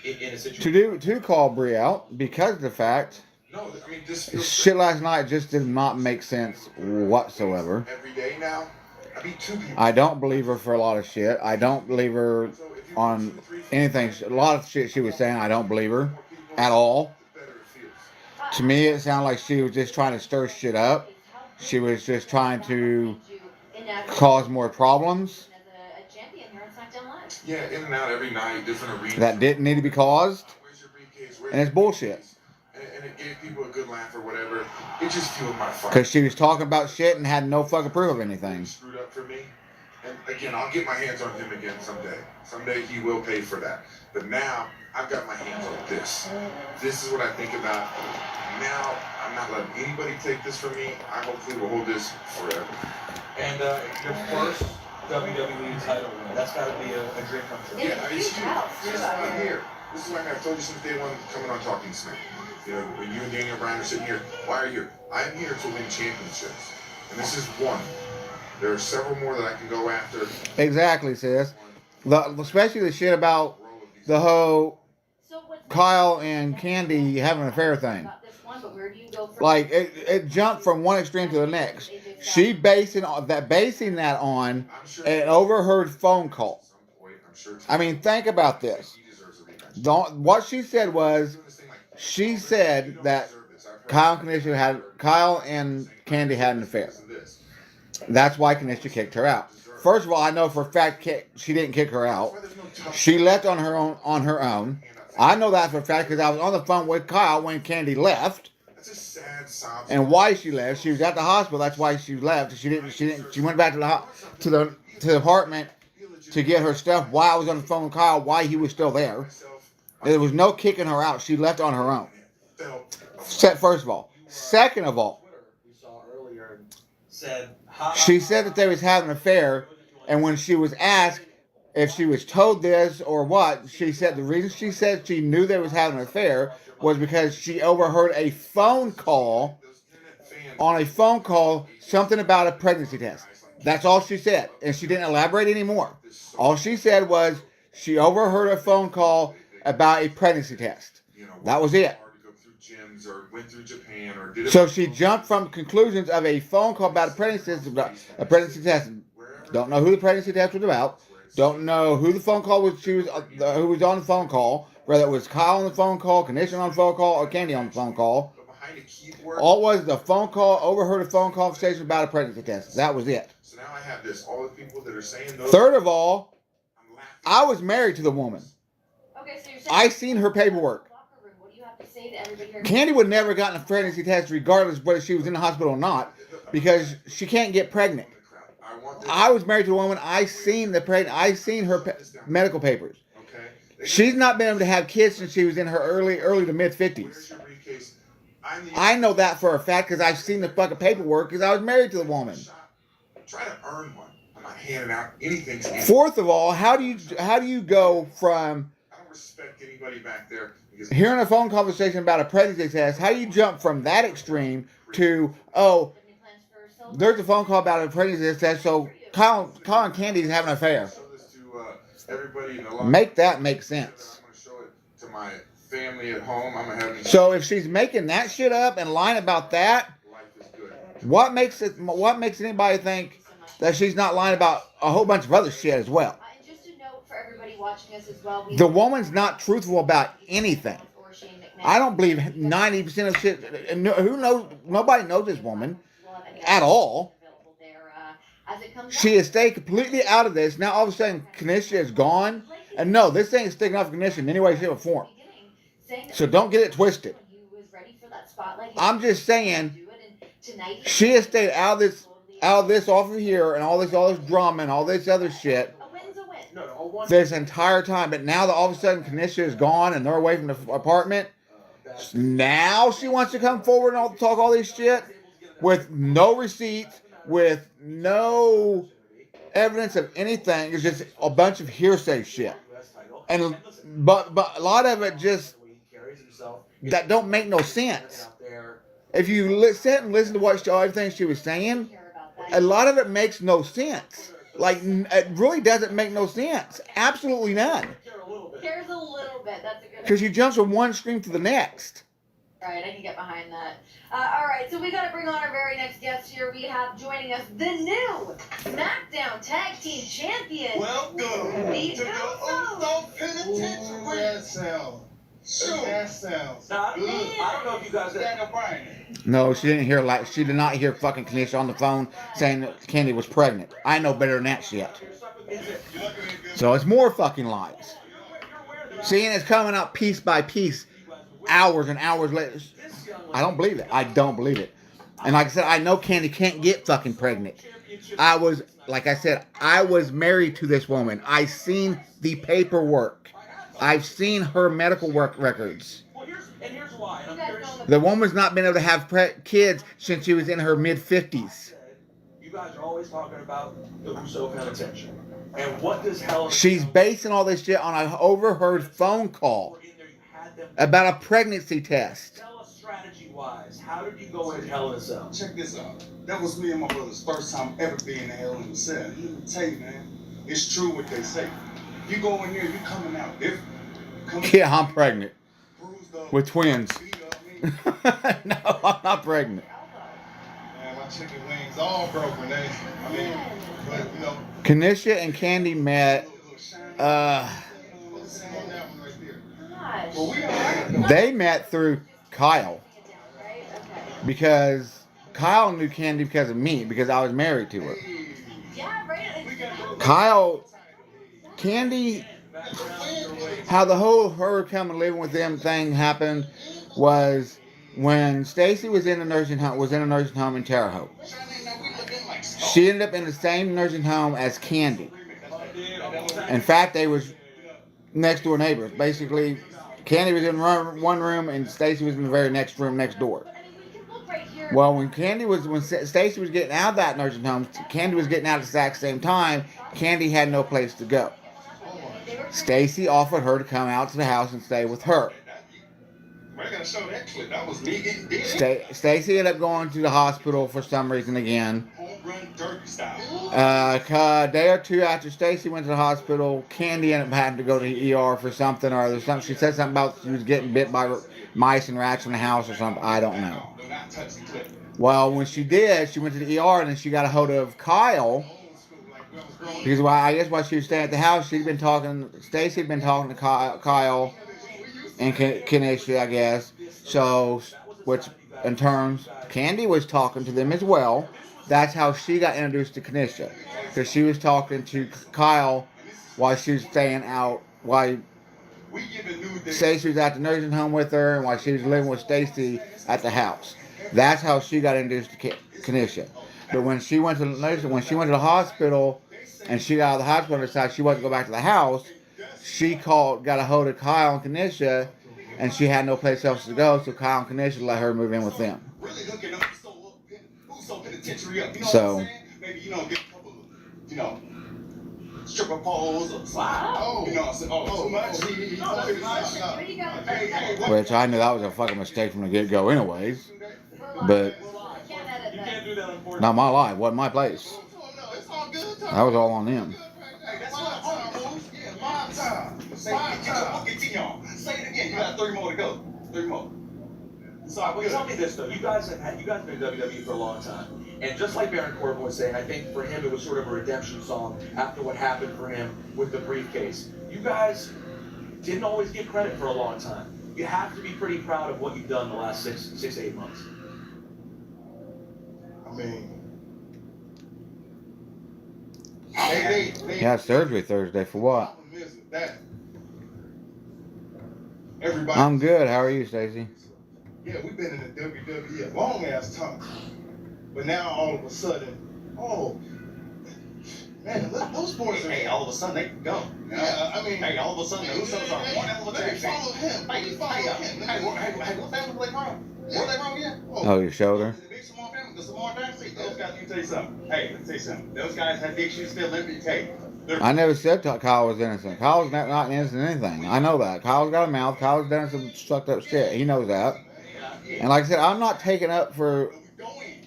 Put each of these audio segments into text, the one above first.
in a situation to call Bree out because of the fact no, I mean this feels shit last night just did not make sense whatsoever. every day now. I beat 2 people. I don't believe her for a lot of shit. I don't believe her on anything. A lot of shit she was saying, I don't believe her at all. To me, it sounded like she was just trying to stir shit up. She was just trying to cause more problems. Yeah, in and out every night, different arenas. That didn't need to be caused. And it's bullshit. And it gave people a good laugh or whatever. It just fueled my fight. Because she was talking about shit and had no fucking proof of anything. Screwed up for me. And again, I'll get my hands on him again someday. Someday he will pay for that. But now, I've got my hands on this. This is what I think about. Now, I'm not letting anybody take this from me. I hopefully will hold this forever. And your first WWE title win, that's got to be a dream come true. Yeah, I mean, it's huge. Just right here. This is like I've told you since day one coming on Talking Smack. You know, when you and Daniel Bryan are sitting here, why are you here? I'm here to win championships. And this is one. There are several more that I can go after. Exactly, sis. Especially the shit about the whole Kyle and Candy having an affair thing. Like, it jumped from one extreme to the next. She basing that on an overheard phone call. I mean, think about this. What she said was, she said that Kyle and Candy had an affair. That's why Kenisha kicked her out. First of all, I know for a fact she didn't kick her out. She left on her own. I know that for a fact because I was on the phone with Kyle when Candy left. And why she left? She was at the hospital. That's why she left. She didn't. She went back to the apartment to get her stuff. While I was on the phone with Kyle, why he was still there. There was no kicking her out. She left on her own. First of all. Second of all, she said that they was having an affair, and when she was asked if she was told this or what, she said the reason she said she knew they was having an affair was because she overheard a phone call, something about a pregnancy test. That's all she said, and she didn't elaborate anymore. All she said was she overheard a phone call about a pregnancy test. That was it. So she jumped from conclusions of a phone call about a pregnancy test. Don't know who the pregnancy test was about. Don't know who the phone call was. Who was on the phone call? Whether it was Kyle on the phone call, Kenisha on the phone call, or Candy on the phone call. All it was the phone call. Overheard a phone conversation about a pregnancy test. That was it. So now I have this. All the people that are saying Third of all, I was married to the woman. Okay, so you're saying I seen her paperwork. What do you have to say to everybody here? Candy would never gotten a pregnancy test regardless of whether she was in the hospital or not, because she can't get pregnant. I was married to a woman. I seen her medical papers. She's not been able to have kids since she was in her early to mid 50s. I know that for a fact because I've seen the fucking paperwork because I was married to the woman. Try to earn one. I'm not handing out anything to anyone. Fourth of all, how do you go from I don't respect anybody back there because hearing a phone conversation about a pregnancy test? How do you jump from that extreme to there's a phone call about a pregnancy test, so Kyle and Candy is having an affair? Make that make sense. I'm going to show it to my family at home. I'm gonna have So if she's making that shit up and lying about that, what makes anybody think that she's not lying about a whole bunch of other shit as well? And just a note for everybody watching us as well. The woman's not truthful about anything. I don't believe 90% of shit. Who knows? Nobody knows this woman at all. She has stayed completely out of this. Now all of a sudden, Kenisha is gone. And no, this ain't sticking off Kenisha in any way, shape, or form. So don't get it twisted. I'm just saying, she has stayed out of this off of here, and all this drama and all this other shit this entire time. But now that all of a sudden Kenisha is gone and they're away from the apartment, now she wants to come forward and talk all this shit with no receipts, with no evidence of anything. It's just a bunch of hearsay shit. And but a lot of it just that don't make no sense. If you sit and listen to everything she was saying, a lot of it makes no sense. Like, it really doesn't make no sense. Absolutely none. Cares a little bit. That's a good. Because you jumps from one extreme to the next. Right, I can get behind that. All right, so we got to bring on our very next guest here. We have joining us the new SmackDown Tag Team Champion. Welcome The to the Uso Penitentiary. That sounds. Sure. That sounds Now, good. I don't know if you guys Daniel Bryan. No, she didn't hear like she did not hear fucking Kenisha on the phone saying that Candy was pregnant. I know better than that shit. So it's more fucking lies. Seeing it's coming out piece by piece, hours and hours later. I don't believe it. I don't believe it. And like I said, I know Candy can't get fucking pregnant. Like I said, I was married to this woman. I seen the paperwork. I've seen her medical work records. Here's why. And I'm curious. The woman's not been able to have kids since she was in her mid-50s. You guys are always talking about the Uso Penitentiary. And what does Hell in a She's Cell- basing all this shit on an overheard phone call about a pregnancy test. Tell us strategy-wise, how did you go in Hell in a Cell? Check this out. That was me and my brother's first time ever being in Hell in the Cell. Let me tell you, man, it's true what they say. You go in there, you coming out different. Yeah, I'm pregnant. Bruised up, With twins. beat up, No, I'm not pregnant. man, my chicken wings all broken, eh? I mean, but you know. Kenisha and Candy met, Gosh. Well, we all right. they met through Kyle. Right? Okay. Because Kyle knew Candy because of me, because I was married to her. Yeah, right. Kyle, Candy, how the whole her coming living with them thing happened was when Stacy was in a nursing home in Terre Haute. She ended up in the same nursing home as Candy. In fact, they was next door neighbors. Basically, Candy was in one room and Stacy was in the very next room next door. Well, when Stacy was getting out of that nursing home, Candy was getting out at the exact same time. Candy had no place to go. Stacy offered her to come out to the house and stay with her. I gotta show that clip. That was me getting dead. Stacy ended up going to the hospital for some reason again. Home run derby style. A day or two after Stacy went to the hospital, Candy ended up having to go to the ER for something or other. She said something about she was getting bit by mice and rats in the house or something. I don't know. Do not touch the clip. Well, when she did, she went to the ER and then she got a hold of Kyle. Because I guess while she was staying at the house, Stacy had been talking to Kyle and Kenisha, I guess. So, which in turns, Candy was talking to them as well. That's how she got introduced to Kenisha. Because she was talking to Kyle while she was staying out, while Stacy was at the nursing home with her, and while she was living with Stacy at the house. That's how she got introduced to Kenisha. But when she went to the hospital, and she got out of the hospital and decided she wanted to go back to the house, she got a hold of Kyle and Kenisha, and she had no place else to go, so Kyle and Kenisha let her move in with them. So, Maybe, get a couple, stripper poles or slide. Oh, too much. which I knew that was a fucking mistake from the get-go anyways, but You can't do that, unfortunately. not my life, wasn't my place. That was all on them. Hey, that's my time, Moose. Yeah, my time. Say it again. You got 3 more to go. 3 more. Well, tell me this though. You guys have been in WWE for a long time, and just like Baron Corbin was saying, I think for him it was sort of a redemption song after what happened for him with the briefcase. You guys didn't always get credit for a long time. You have to be pretty proud of what you've done the last 6 to 8 months. I mean, they You had surgery Thursday for what? That. Everybody. I'm good. How are you, Stacy? Yeah, we've been in the WWE a long ass time. But now all of a sudden, man, those boys are. Hey, all of a sudden they can go. Yeah, I mean. Hey, all of a sudden the Usos are one hell of a Let me tag team. follow him. Let me follow him. Hey, what's that with wrong? What they wrong yet? Oh, your shoulder? The big Samoan family, the Samoan dynasty, Those guys, let me tell you something. Hey, let me tell you something. Those guys have big shoes still in. Hey, I never said Kyle was innocent. Kyle's not innocent of anything. I know that. Kyle's got a mouth. Kyle's done some sucked up shit. He knows that. And like I said, I'm not taking up for,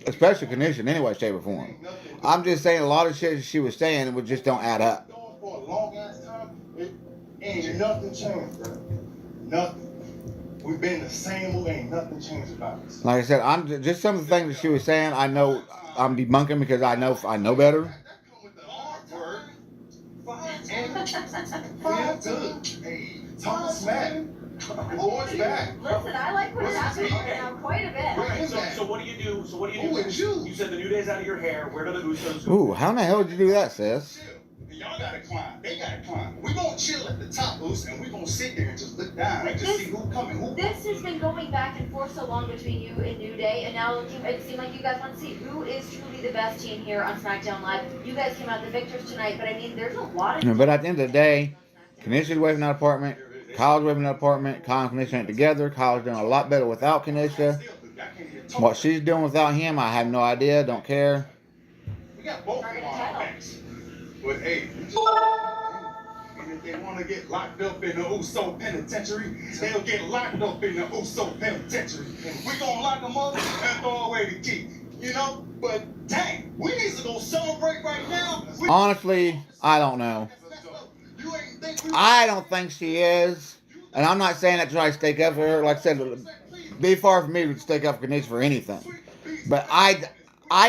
especially Kenisha in any way, shape, or form. I'm just saying a lot of shit she was saying would just don't add up. For a long ass time, it ain't nothing changed, bro. the same move. Ain't nothing changed about this. Like I said, I'm just some of the things that she was saying. I know I'm debunking because I know better. That come with the hard work. Fine, good. Hey, talk smack. Boys back. Listen, I like what's happening right now quite a bit. Okay, so what do you do? So what do you do? Who is you? You said the New Day's out of your hair. Where do the Usos go? Ooh, how in the hell did you do that, sis? Y'all gotta climb. They gotta climb. We gonna chill at the top, Goose, and we gonna sit there and just look down and just see who coming, who. This has been going back and forth so long between you and New Day, and now it seems like you guys want to see who is truly the best team here on SmackDown Live. You guys came out the victors tonight, but I mean, there's a lot of. But at the end of the day, Kenisha's away from that apartment. Kyle's away from that apartment. Kyle and Kenisha ain't together. Kyle's doing a lot better without Kenisha. What she's doing without him, I have no idea. Don't care. We got both of them on our backs. But hey, and if they want to get locked up in the Uso penitentiary, they'll get locked up in the Uso penitentiary. We gonna lock them up and throw away the key. You know? But dang, we need to go celebrate right now. Honestly, I don't know. I don't think she is. And I'm not saying that to try to stake up for her. Like I said, it'd be far from me to stake up for Kenisha for anything. But I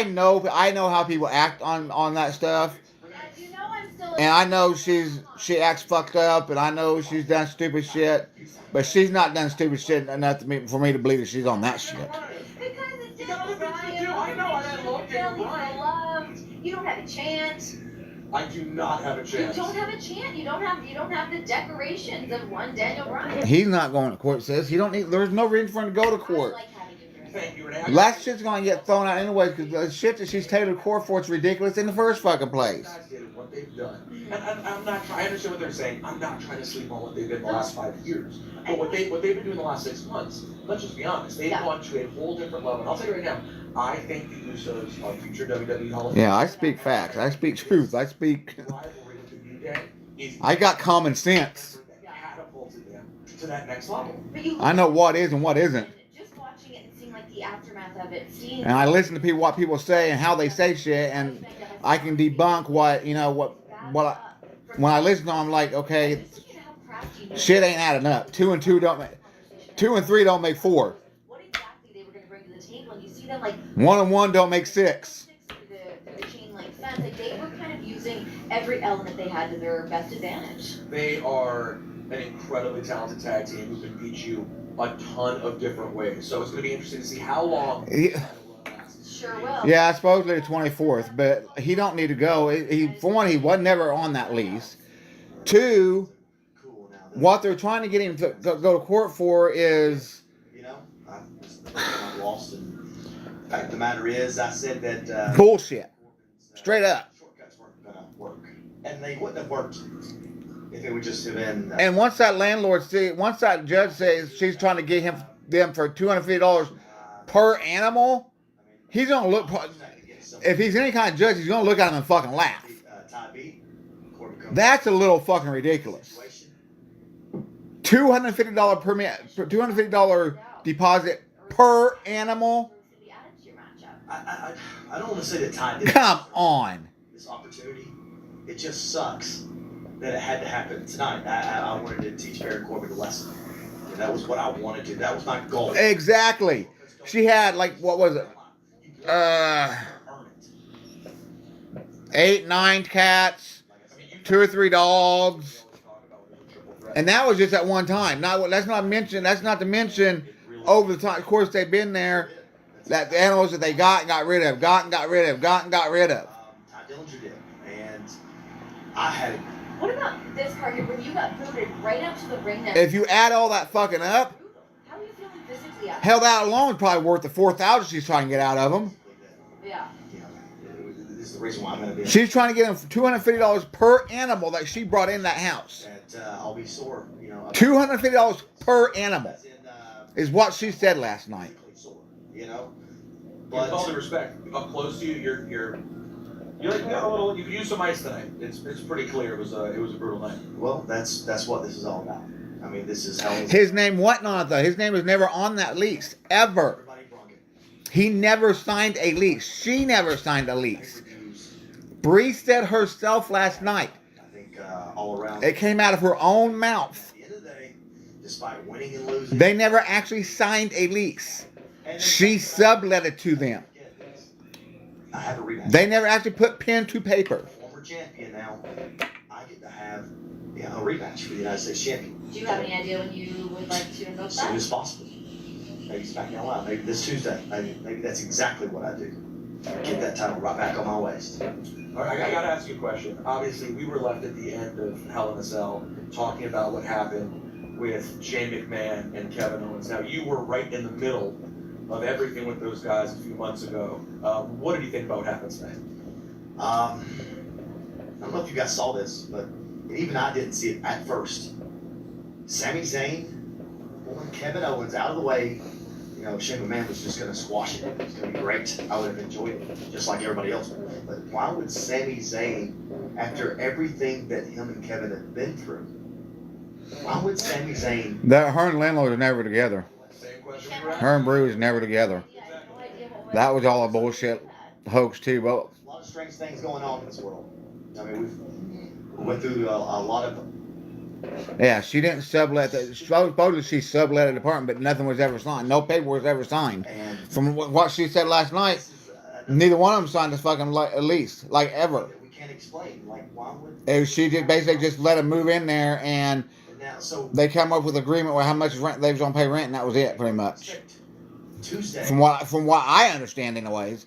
know how people act on that stuff. And I know she acts fucked up, and I know she's done stupid shit, but she's not done stupid shit enough for me to believe that she's on that shit. Because it's just beloved. You don't have a chance. I do not have a chance. You don't have a chance. You don't have the decorations of one Daniel Bryan. He's not going to court, sis. There's no reason for him to go to court. Thank you, Renee. That shit's gonna get thrown out anyway because the shit that she's taken to court for is ridiculous in the first fucking place. Guys did what they've done, and I'm not trying. I understand what they're saying. I'm not trying to sleep on what they've done the last 5 years, but what they've been doing the last 6 months. Let's just be honest. They've gone to a whole different level. And I'll tell you right now. I think the Usos are future WWE Hall of Fame. Yeah, I speak facts. I speak truth. I speak. Rivalry with the New Day is I got common sense. that catapulted them to that next level. I know what is and what isn't. Just watching it and seeing like the aftermath of it, seeing. And I listen to what people say and how they say shit, and I can debunk when I listen to them, I'm like, okay, shit ain't adding up. 2 and 3 don't make 4. What exactly they were going to bring to the table, and you see them like 1 and 1 don't make 6. the chain link fence. Like they were kind of using every element they had to their best advantage. They are an incredibly talented tag team who can beat you a ton of different ways. So it's going to be interesting to see how long. Sure will. Yeah, supposedly the 24th, but he don't need to go. For one, he was never on that lease. 2, what they're trying to get him to go to court for is. You know, I'm lost. And the fact of the matter is, I said that Bullshit. Straight up. Shortcuts weren't gonna work, and they wouldn't have worked if it would just have been. And once that judge says she's trying to get them for $250 per animal, he's gonna look. If he's any kind of judge, he's gonna look at him and fucking laugh. That's a little fucking ridiculous. $250 deposit per animal. I don't want to say that Ty did. Come on. This opportunity, it just sucks that it had to happen tonight. I wanted to teach Baron Corbin a lesson. And that was what I wanted to. That was my goal. Exactly. She had what was it? 8, 9 cats, 2 or 3 dogs, and that was just at one time. That's not to mention over the time. Of course, they've been there. That the animals that they got rid of. Ty Dillinger did, and I had it. What about this part here when you got booted right up to the ring? If you add all that fucking up, how are you feeling physically? Hell, that alone is probably worth the $4,000 she's trying to get out of them. Yeah. This is the reason why I'm going to be. She's trying to get him $250 per animal that she brought in that house. That I'll be sore, $250 per animal is what she said last night. You know, But with all due respect, up close to you, you're like a little. You could use some ice tonight. It's pretty clear. It was a brutal night. Well, that's what this is all about. I mean, this is how his name wasn't on it though. His name was never on that lease ever. He never signed a lease. She never signed a lease. Bree said herself last night. I think all around. It came out of her own mouth. At the end of the day, despite winning and losing. They never actually signed a lease. She sublet it to them. I have a rematch. They never actually put pen to paper. Former champion now. I get to have a rematch for the United States champion. Do you have any idea when you would like to invoke As soon that? as possible. Maybe SmackDown Live. Maybe this Tuesday. Maybe that's exactly what I do. Get that title right back on my waist. All right, I gotta ask you a question. Obviously, we were left at the end of Hell in a Cell talking about what happened with Shane McMahon and Kevin Owens. Now, you were right in the middle of everything with those guys a few months ago. What did you think about what happened tonight? I don't know if you guys saw this, but even I didn't see it at first. Sami Zayn pulling Kevin Owens out of the way. You know, Shane McMahon was just going to squash it. It was going to be great. I would have enjoyed it, just like everybody else would. But why would Sami Zayn, after everything that him and Kevin have been through, why would Sami Zayn... That her and Landlord are never together. Same question you were Her and Brew is never together. That was all a bullshit hoax too. But A lot of strange things going on in this world. I mean, we went through a lot of... yeah, she didn't sublet. Supposedly she sublet an apartment, but nothing was ever signed. No paper was ever signed. And From what she said last night, neither one of them signed a fucking lease, like ever. we can't explain. Like, why would... She just basically just let them move in there, and Now, so... they come up with agreement with how much rent they was gonna pay rent, and that was it, pretty much. Tuesday... From what I understand, anyways.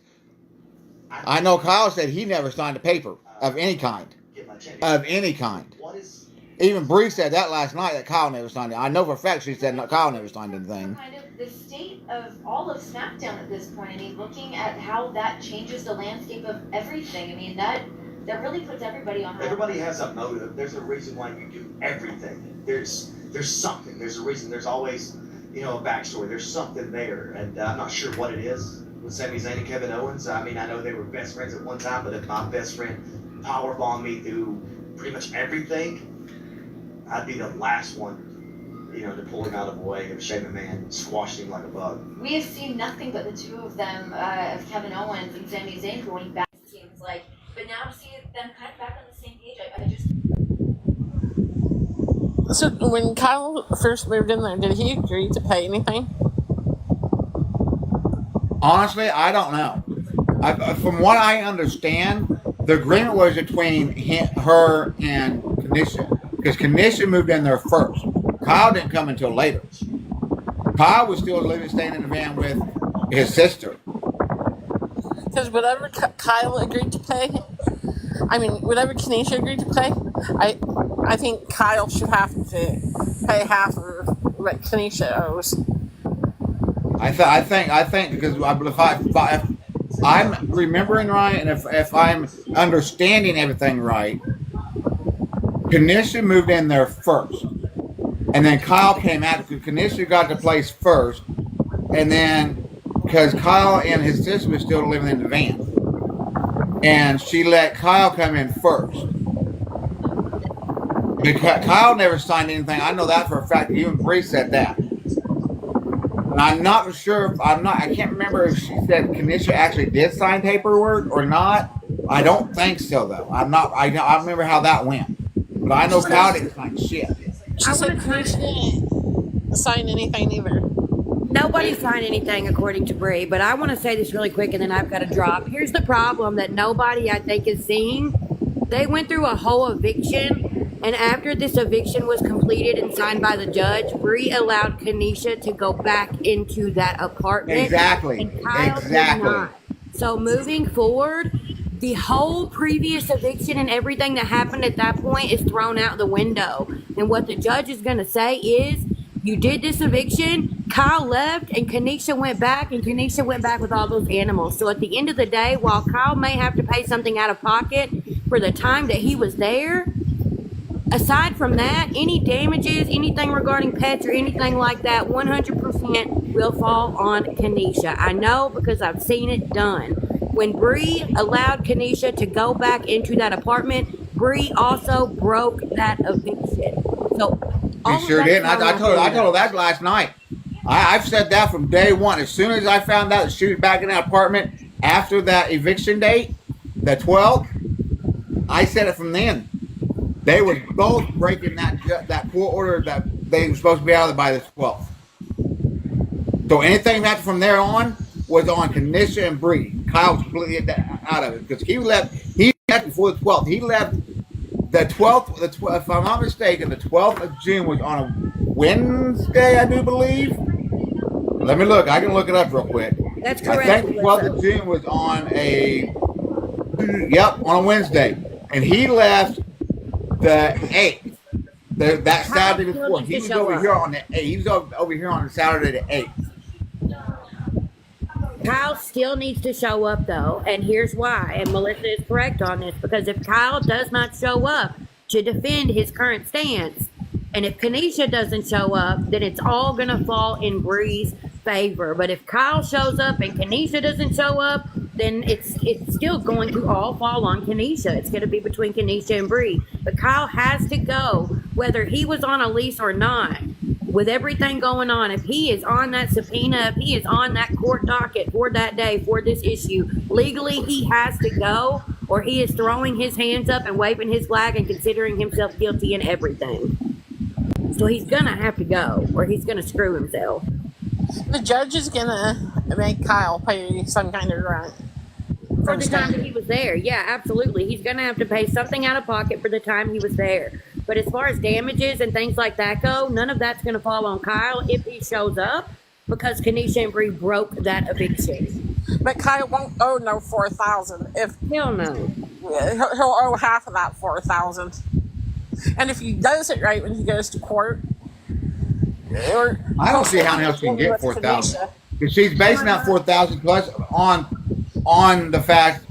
I know Kyle said he never signed a paper of any kind. Get my champion. Of any kind. What is... Even Bree said that last night, that Kyle never signed it. I know for a fact she said Kyle never signed anything. Kind of the state of all of SmackDown at this point. I mean, looking at how that changes the landscape of everything. I mean, that really puts everybody on. Everybody has a motive. There's a reason why you do everything. There's something. There's a reason. There's always, a backstory. There's something there, and I'm not sure what it is with Sami Zayn and Kevin Owens. I mean, I know they were best friends at one time, but if my best friend powerbombed me through pretty much everything, I'd be the last one, to pull him out of the way of Shane McMahon, squash him like a bug. We have seen nothing but the two of them, of Kevin Owens and Sami Zayn, going back. It seems like, but now to see them kind of back on the same page, I just. So when Kyle first moved in there, did he agree to pay anything? Honestly, I don't know. From what I understand, the agreement was between her and Kenisha. Because Kenisha moved in there first. Kyle didn't come until later. Kyle was still staying in the van with his sister. Because whatever Kyle agreed to pay, whatever Kenisha agreed to pay, I think Kyle should have to pay half of what Kenisha owes. I think because if I'm remembering right, and if I'm understanding everything right, Kenisha moved in there first, and then Kyle came out because Kenisha got the place first, and then because Kyle and his sister was still living in the van, and she let Kyle come in first. Because Kyle never signed anything. I know that for a fact. Even Bree said that. And I'm not sure I can't remember if she said Kenisha actually did sign paperwork or not. I don't think so though. I remember how that went. But I know Kyle didn't sign shit. She said Kenisha didn't sign anything either. Nobody signed anything according to Bree, but I want to say this really quick and then I've got to drop. Here's the problem that nobody I think is seeing. They went through a whole eviction. And after this eviction was completed and signed by the judge, Bree allowed Kenisha to go back into that apartment. Exactly. And Kyle did not. So moving forward, the whole previous eviction and everything that happened at that point is thrown out the window. And what the judge is going to say is, you did this eviction, Kyle left, and Kenisha went back, and Kenisha went back with all those animals. So at the end of the day, while Kyle may have to pay something out of pocket for the time that he was there, aside from that, any damages, anything regarding pets or anything like that, 100% will fall on Kenisha. I know because I've seen it done. When Bree allowed Kenisha to go back into that apartment, Bree also broke that eviction. So She sure did. I told her that last night. I've said that from day one. As soon as I found out that she was back in that apartment after that eviction date, the 12th, I said it from then. They were both breaking that court order, they were supposed to be out of there by the 12th. So anything after from there on was on Kenisha and Bree. Kyle was completely out of it because he left before the 12th. He left the 12th, if I'm not mistaken, the 12th of June was on a Wednesday, I do believe. Let me look. I can look it up real quick. That's correct. I think the 12th of June was on on a Wednesday. And he left the 8th. That Saturday before. He was over here on the 8th. He was over here on Saturday the 8th. Kyle still needs to show up, though, and here's why. And Melissa is correct on this, because if Kyle does not show up to defend his current stance, and if Kenisha doesn't show up, then it's all going to fall in Bree's favor. But if Kyle shows up and Kenisha doesn't show up, then it's still going to all fall on Kenisha. It's going to be between Kenisha and Bree. But Kyle has to go, whether he was on a lease or not. With everything going on, if he is on that subpoena, if he is on that court docket for that day, for this issue, legally he has to go, or he is throwing his hands up and waving his flag and considering himself guilty in everything. So he's going to have to go, or he's going to screw himself. The judge is going to make Kyle pay some kind of rent. For the time that he was there. Yeah, absolutely. He's going to have to pay something out of pocket for the time he was there. But as far as damages and things like that go, none of that's going to fall on Kyle if he shows up, because Kenisha and Bree broke that eviction. But Kyle won't owe no $4,000. Hell no. He'll owe half of that $4,000. And if he does it right when he goes to court, I don't see how else she can get $4,000. Because she's basing that $4,000 plus on the fact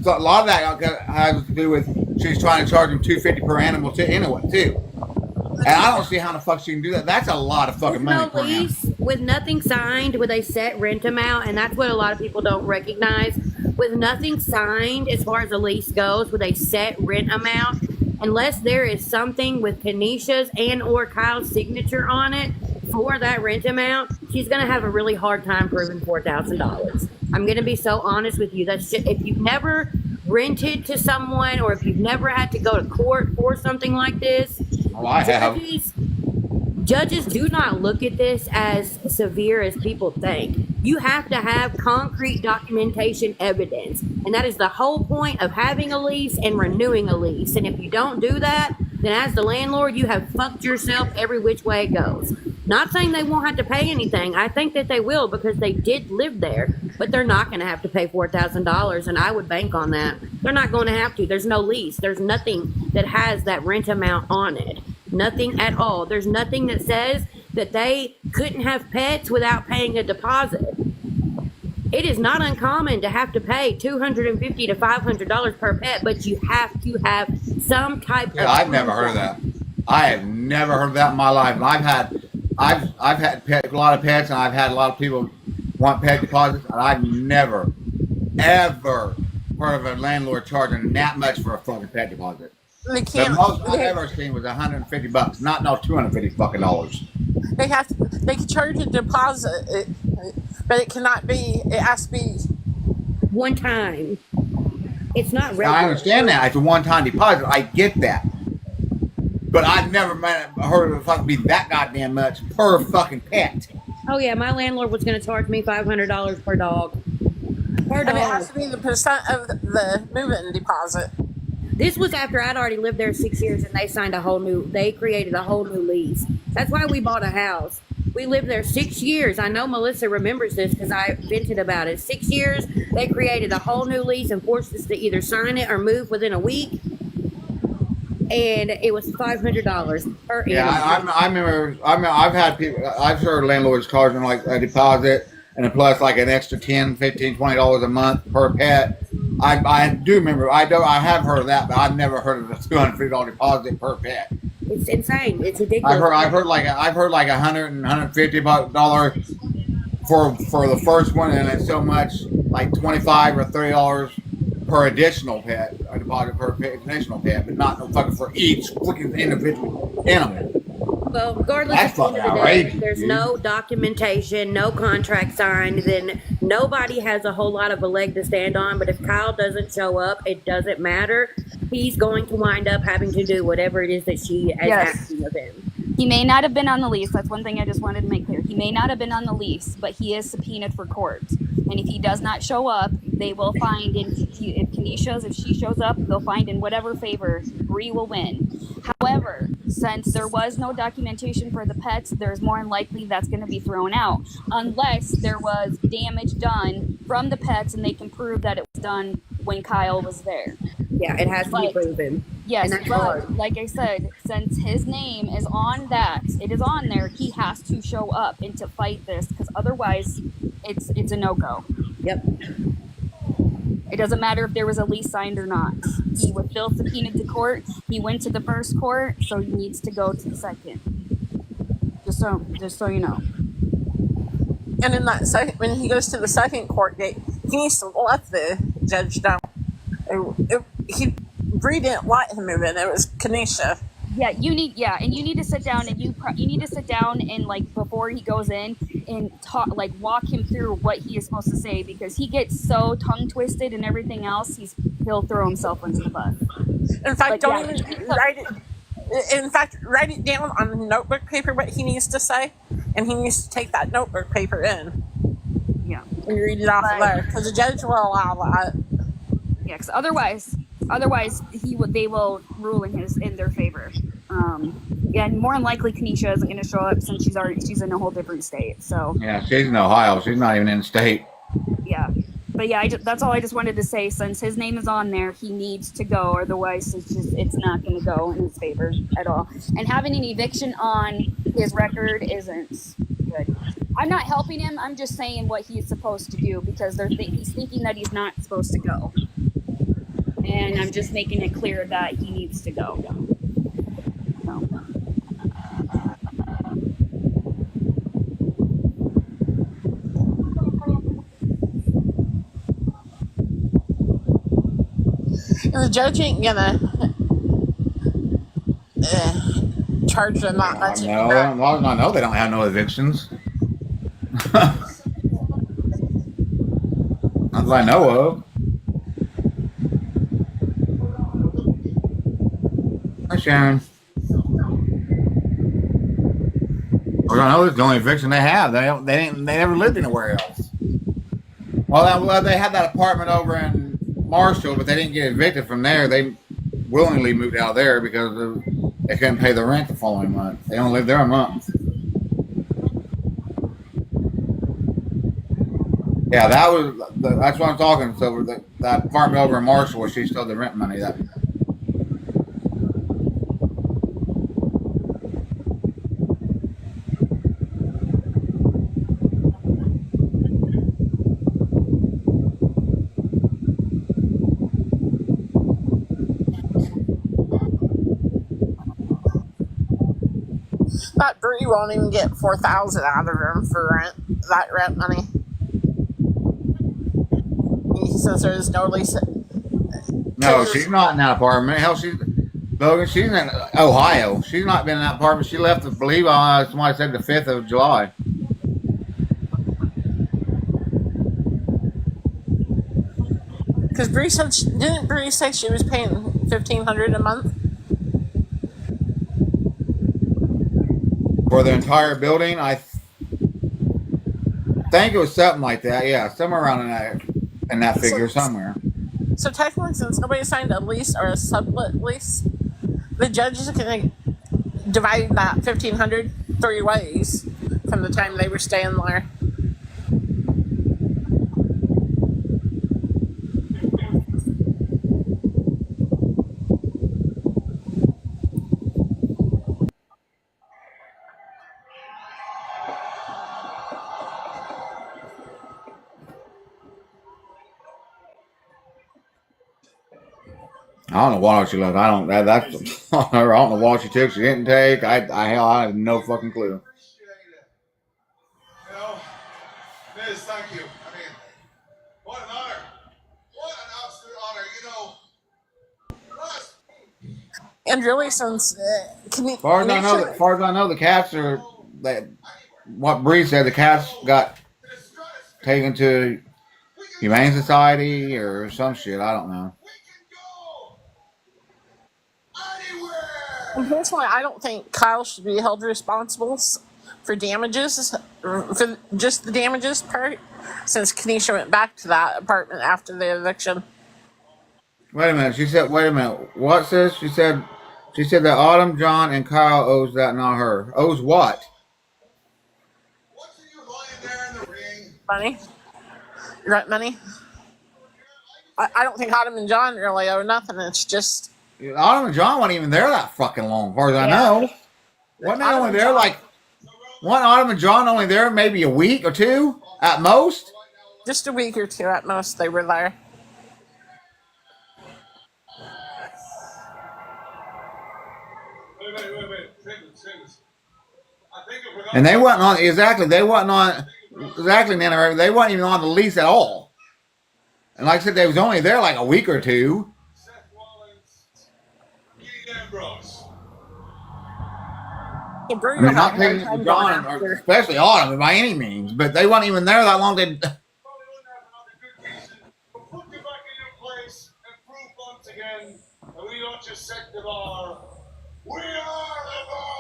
a lot of that has to do with she's trying to charge him $250 per animal anyway too. And I don't see how the fuck she can do that. That's a lot of fucking money per animal. With nothing signed, with a set rent amount, and that's what a lot of people don't recognize. With nothing signed as far as a lease goes, with a set rent amount, unless there is something with Kenisha's and or Kyle's signature on it for that rent amount, she's going to have a really hard time proving $4,000. I'm going to be so honest with you. That's just, if you've never rented to someone, or if you've never had to go to court for something like this, judges do not look at this as severe as people think. You have to have concrete documentation evidence. And that is the whole point of having a lease and renewing a lease. And if you don't do that, then as the landlord, you have fucked yourself every which way it goes. Not saying they won't have to pay anything. I think that they will, because they did live there. But they're not going to have to pay $4,000, and I would bank on that. They're not going to have to. There's no lease. There's nothing that has that rent amount on it. Nothing at all. There's nothing that says that they couldn't have pets without paying a deposit. It is not uncommon to have to pay $250 to $500 per pet, but you have to have some type of... I've never heard of that. I have never heard of that in my life. And I've had a lot of pets, and I've had a lot of people want pet deposits, and I've never, ever heard of a landlord charging that much for a fucking pet deposit. The most I've ever seen was $150, not no $250 fucking dollars. They can charge a deposit, but it cannot be. It has to be one time. It's not regular. I understand that it's a one-time deposit. I get that, but I've never heard of it fucking be that goddamn much per fucking pet. Oh yeah, my landlord was going to charge me $500 per dog. Per dog. And it has to be the percent of the move-in deposit. This was after I'd already lived there 6 years, and they created a whole new lease. That's why we bought a house. We lived there 6 years. I know Melissa remembers this because I vented about it. 6 years, they created a whole new lease and forced us to either sign it or move within a week. And it was $500 per animal. Yeah, I remember. I've had people. I've heard landlords charging like a deposit and plus like an extra $10, $15, $20 a month per pet. I do remember. I have heard of that, but I've never heard of a $250 deposit per pet. It's insane. It's ridiculous. I've heard like $100 and $150 for the first one, and it's so much like $25 or $30 per additional pet, a deposit per additional pet, but not no fucking for each fucking individual animal. Well, regardless That's of the fucking day, outrageous, there's dude. no documentation, no contract signed, then nobody has a whole lot of a leg to stand on. But if Kyle doesn't show up, it doesn't matter. He's going to wind up having to do whatever it is that she is asking of him. He may not have been on the lease. That's one thing I just wanted to make clear. He may not have been on the lease, but he is subpoenaed for court. And if he does not show up, they will find if she shows up, they'll find in whatever favor Bree will win. However, since there was no documentation for the pets, there's more than likely that's going to be thrown out unless there was damage done from the pets and they can prove that it was done when Kyle was there. Yeah, it has to be proven. Yes, And that's but hard. like I said, since his name is on that, it is on there, he has to show up and to fight this, because otherwise it's a no-go. Yep. It doesn't matter if there was a lease signed or not. He was still subpoenaed to court. He went to the first court, so he needs to go to the second. Just so you know. And in that second, when he goes to the second court date, he needs to let the judge know. Bree didn't let him move in. It was Kenisha. Yeah, and you need to sit down and you need to sit down and like before he goes in and talk, like walk him through what he is supposed to say, because he gets so tongue twisted and everything else, he'll throw himself into the bus. In fact, write it. In fact, write it down on notebook paper what he needs to say, and he needs to take that notebook paper in. Yeah, and read it off of there, because the judge will allow that. Yeah, because otherwise they will rule in their favor. And more than likely Kenisha isn't going to show up since she's in a whole different state. So yeah, she's in Ohio. She's not even in the state. Yeah, but yeah, that's all I just wanted to say. Since his name is on there, he needs to go. Otherwise, it's not going to go in his favor at all. And having an eviction on his record isn't good. I'm not helping him. I'm just saying what he's supposed to do, because he's thinking that he's not supposed to go. And I'm just making it clear that he needs to go. So. And the judge ain't gonna charge them that much. No, they don't have no evictions. Not that I know of. Hi, Sharon. Well, I know it's the only eviction they have. They never lived anywhere else. Well, they had that apartment over in Marshall, but they didn't get evicted from there. They willingly moved out of there because they couldn't pay the rent the following month. They only lived there a month. Yeah, that's what I'm talking. So that apartment over in Marshall, where she stole the rent money. That Bree won't even get $4,000 out of him for rent money. He says there's no lease. No, she's not in that apartment. Hell, she's in Ohio. She's not been in that apartment. She left, I believe, somebody said the 5th of July. Because didn't Bree say she was paying $1,500 a month for the entire building? I think it was something like that. Yeah, somewhere around in that figure somewhere. So technically, since nobody signed a lease or a sublet lease, the judge is going to divide that $1,500 3 ways from the time they were staying there. I don't know what she left. I don't know what she took. She didn't take. I have no fucking clue. Miz, thank you. I mean, what an honor. What an absolute honor. And really, since as far as I know, the cats are what Bree said. The cats got taken to Humane Society or some shit. I don't know. And personally, I don't think Kyle should be held responsible for damages, for just the damages part, since Kenisha went back to that apartment after the eviction. Wait a minute. She said, wait a minute. What, sis? She said that Autumn, John, and Kyle owes that, not her. Owes what? Watching you lying there in the ring. Money? Rent money? I don't think Autumn and John really owe nothing. It's just... Autumn and John weren't even there that fucking long, as far as I know. Wasn't they only there like... Wasn't Autumn and John only there maybe a week or two at most? Just a week or two at most they were there. Wait. And they wasn't on... Exactly. They wasn't on... Exactly, Nana. They wasn't even on the lease at all. And like I said, they was only there like a week or two. I mean, not taking John, or especially Autumn, by any means, but they weren't even there that long. They... We don't just set the bar. We are the bar.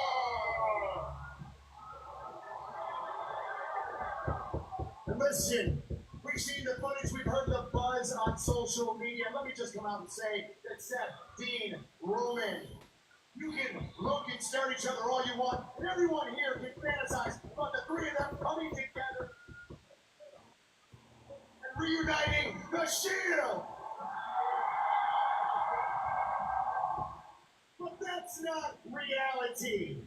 And listen, we've seen the footage, we've heard the buzz on social media. Let me just come out and say that Seth, Dean, Roman, you can look and stare at each other all you want, and everyone here can fantasize about the three of them coming together and reuniting the Shield. But that's not reality.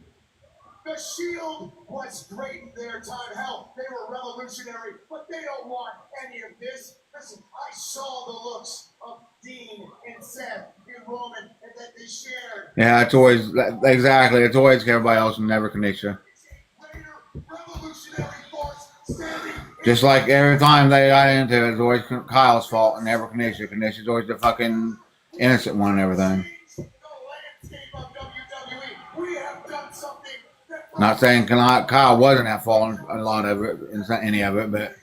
The Shield was great in their time. Hell, they were revolutionary, but they don't want any of this. Listen, I saw the looks of Dean and Seth and Roman and that they shared. Yeah, it's always... Exactly. It's always everybody else and never Kenisha. Just like every time they got into it, it's always Kyle's fault and never Kenisha. Kenisha's always the fucking innocent one and everything. Not saying Kyle wasn't at fault in a lot of it, in any of it, but...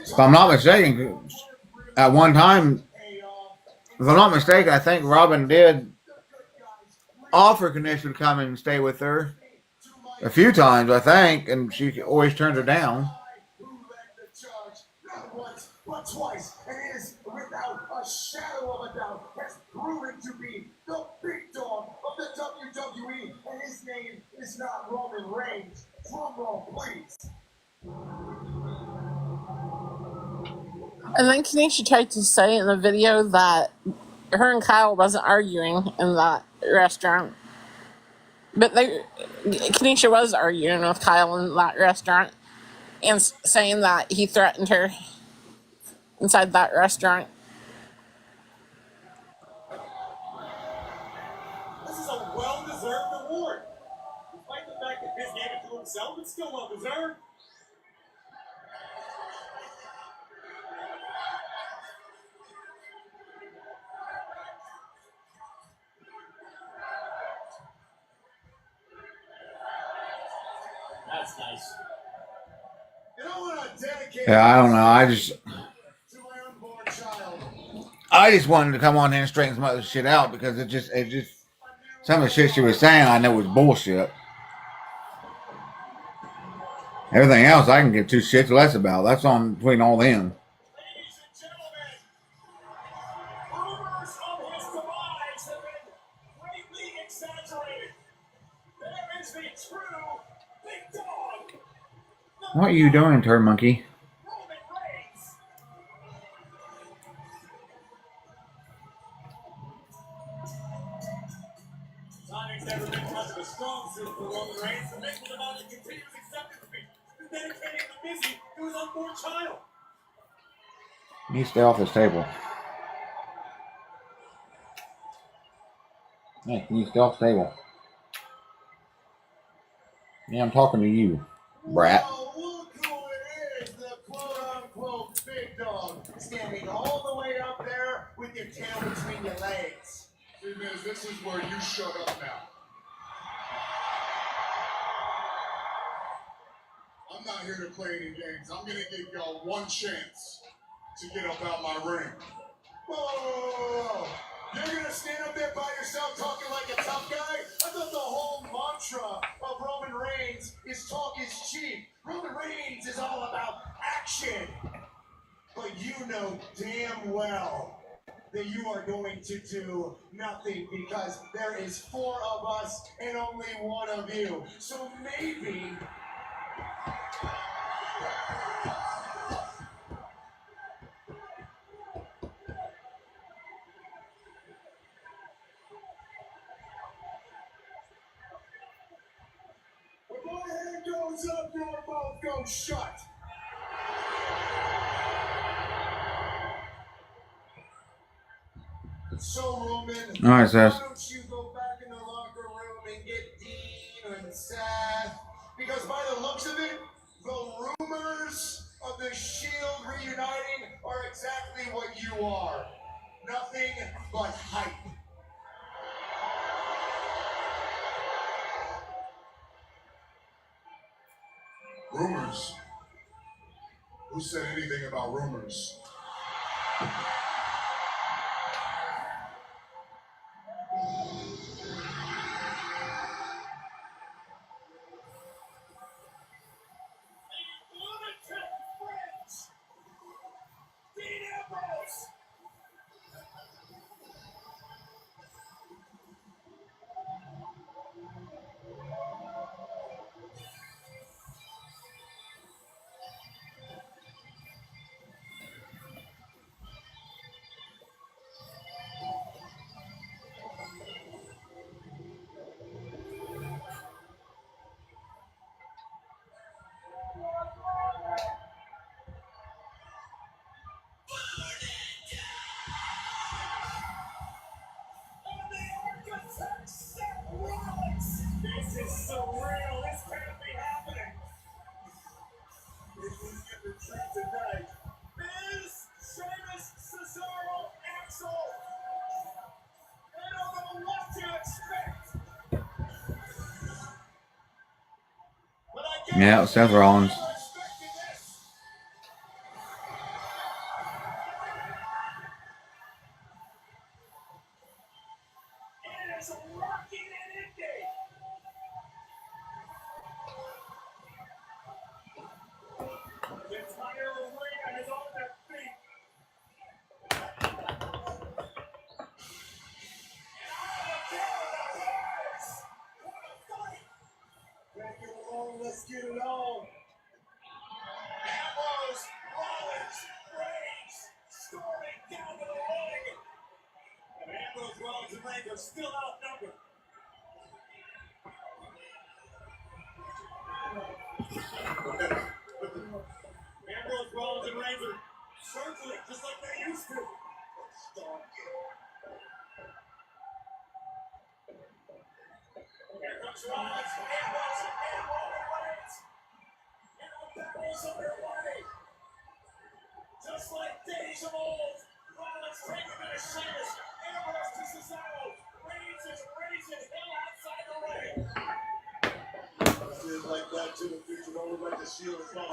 If I'm not mistaken, at one time, if I'm not mistaken, I think Robin did offer Kenisha to come and stay with her a few times, I think, and she always turned her down. Not once, but twice, and it is without a shadow of a doubt has proven to be the big dog of the WWE, and his name is not Roman Reigns. Drum roll, please. And then Kenisha tried to say in the video that her and Kyle wasn't arguing in that restaurant. But Kenisha was arguing with Kyle in that restaurant and saying that he threatened her inside that restaurant. This is a well-deserved award. Despite the fact that Biz gave it to himself, it's still well-deserved. That's nice. And I want to dedicate Yeah, I don't know. to my unborn child. I just wanted to come on here and straighten some other shit out because it just some of the shit she was saying I know was bullshit. Everything else I can give two shits less about. That's on between all them. Ladies and gentlemen, rumors of his demise have been greatly exaggerated. There is the true big dog. What are you doing, turd monkey? Roman Reigns. Timing's never been much of a strong suit for Roman Reigns. The next one about it continues acceptance speech. He's dedicating the busy to his unborn child. You stay off this table. Hey, can you stay off the table? Yeah, I'm talking to you, brat. Well, look who it is, the quote-unquote big dog, standing all the way up there with your tail between your legs. See, Miz, this is where you shut up now. I'm not here to play any games. I'm gonna give y'all one chance to get up out my ring. Whoa! You're gonna stand up there by yourself talking like a tough guy? I thought the whole mantra of Roman Reigns is talk is cheap. Roman Reigns is all about action. But you know damn well that you are going to do nothing because there is 4 of us and only 1 of you. So maybe... When my hand goes up, your mouth goes shut. So, Roman, All right, Seth. why don't you go back in the locker room and get Dean and Seth? Because by the looks of it, the rumors of the Shield reuniting are exactly what you are. Nothing but hype. Rumors? Who said anything about rumors? This is surreal. This can't be happening. If we get the treat tonight, Miz, Sheamus, Cesaro, Axel. I don't know what to expect. But I guess Yeah, Seth Rollins. It is rocking and ending. The entire arena is on their feet. Take it along, let's get it on. Ambrose, Rollins, Reigns, storming down to the ring. And Ambrose, Rollins, and Reigns are still outnumbered. Ambrose, Rollins, and Reigns are circling just like they used to. Here comes Rollins, Ambrose, and Roman Reigns. And the battle's underway. Just like days of old, Rollins taking to Sheamus, Ambrose to Cesaro. Reigns is raising hell outside the ring. Feels like Back to the Future, don't look like the Shield is going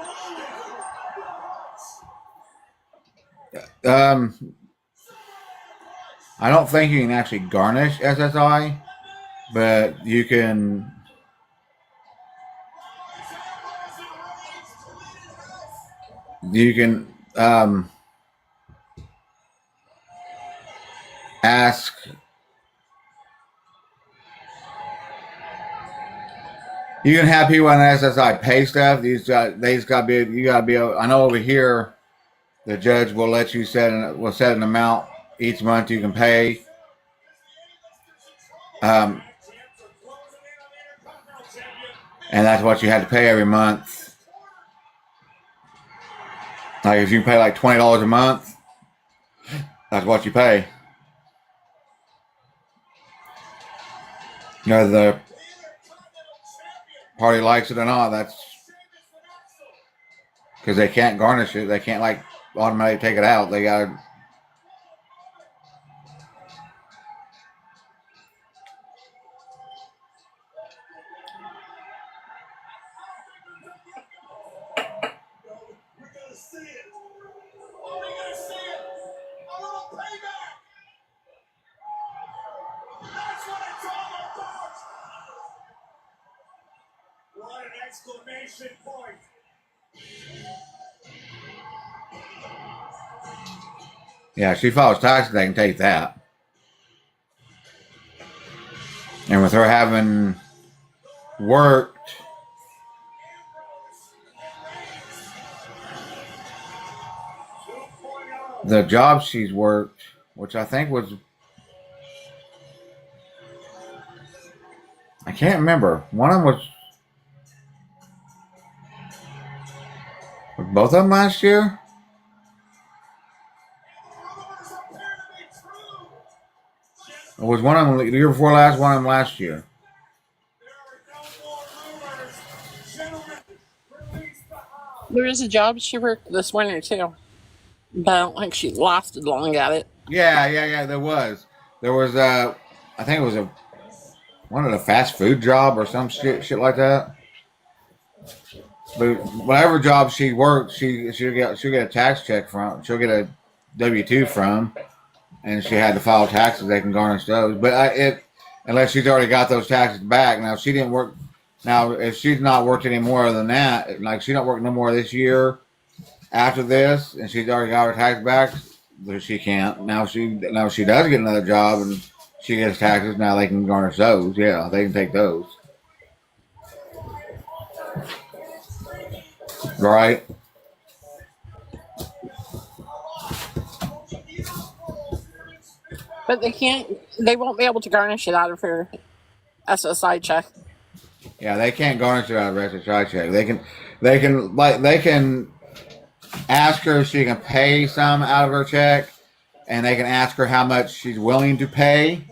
I don't think you can actually garnish SSI, but you can. You can ask. You can have people on SSI pay stuff. They just got to be. You got to be. I know over here, the judge will let you set an amount each month you can pay. And that's what you had to pay every month. Like if you pay like $20 a month, that's what you pay. You know, the party likes it or not, that's because they can't garnish it. They can't like automatically take it out. They got to. Yeah, she files taxes, they can take that. And with her having worked the job she's worked, which I think was, I can't remember. One of them was both of them last year? Or was one of them the year before last, one of them last year? There is a job she worked this winter too, but I don't think she lasted long at it. Yeah, there was. There was I think it was one of the fast food job or some shit like that. But whatever job she worked, she'll get a tax check from. She'll get a W-2 from, and she had to file taxes. They can garnish those, but unless she's already got those taxes back. Now, if she didn't work. Now, if she's not worked any more than that, like she don't work no more this year after this, and she's already got her tax back, she can't. Now she does get another job and she gets taxes. Now they can garnish those. Yeah, they can take those. Right. But they won't be able to garnish it out of her SSI check. Yeah, they can't garnish it out of her SSI check. They can ask her if she can pay some out of her check, and they can ask her how much she's willing to pay,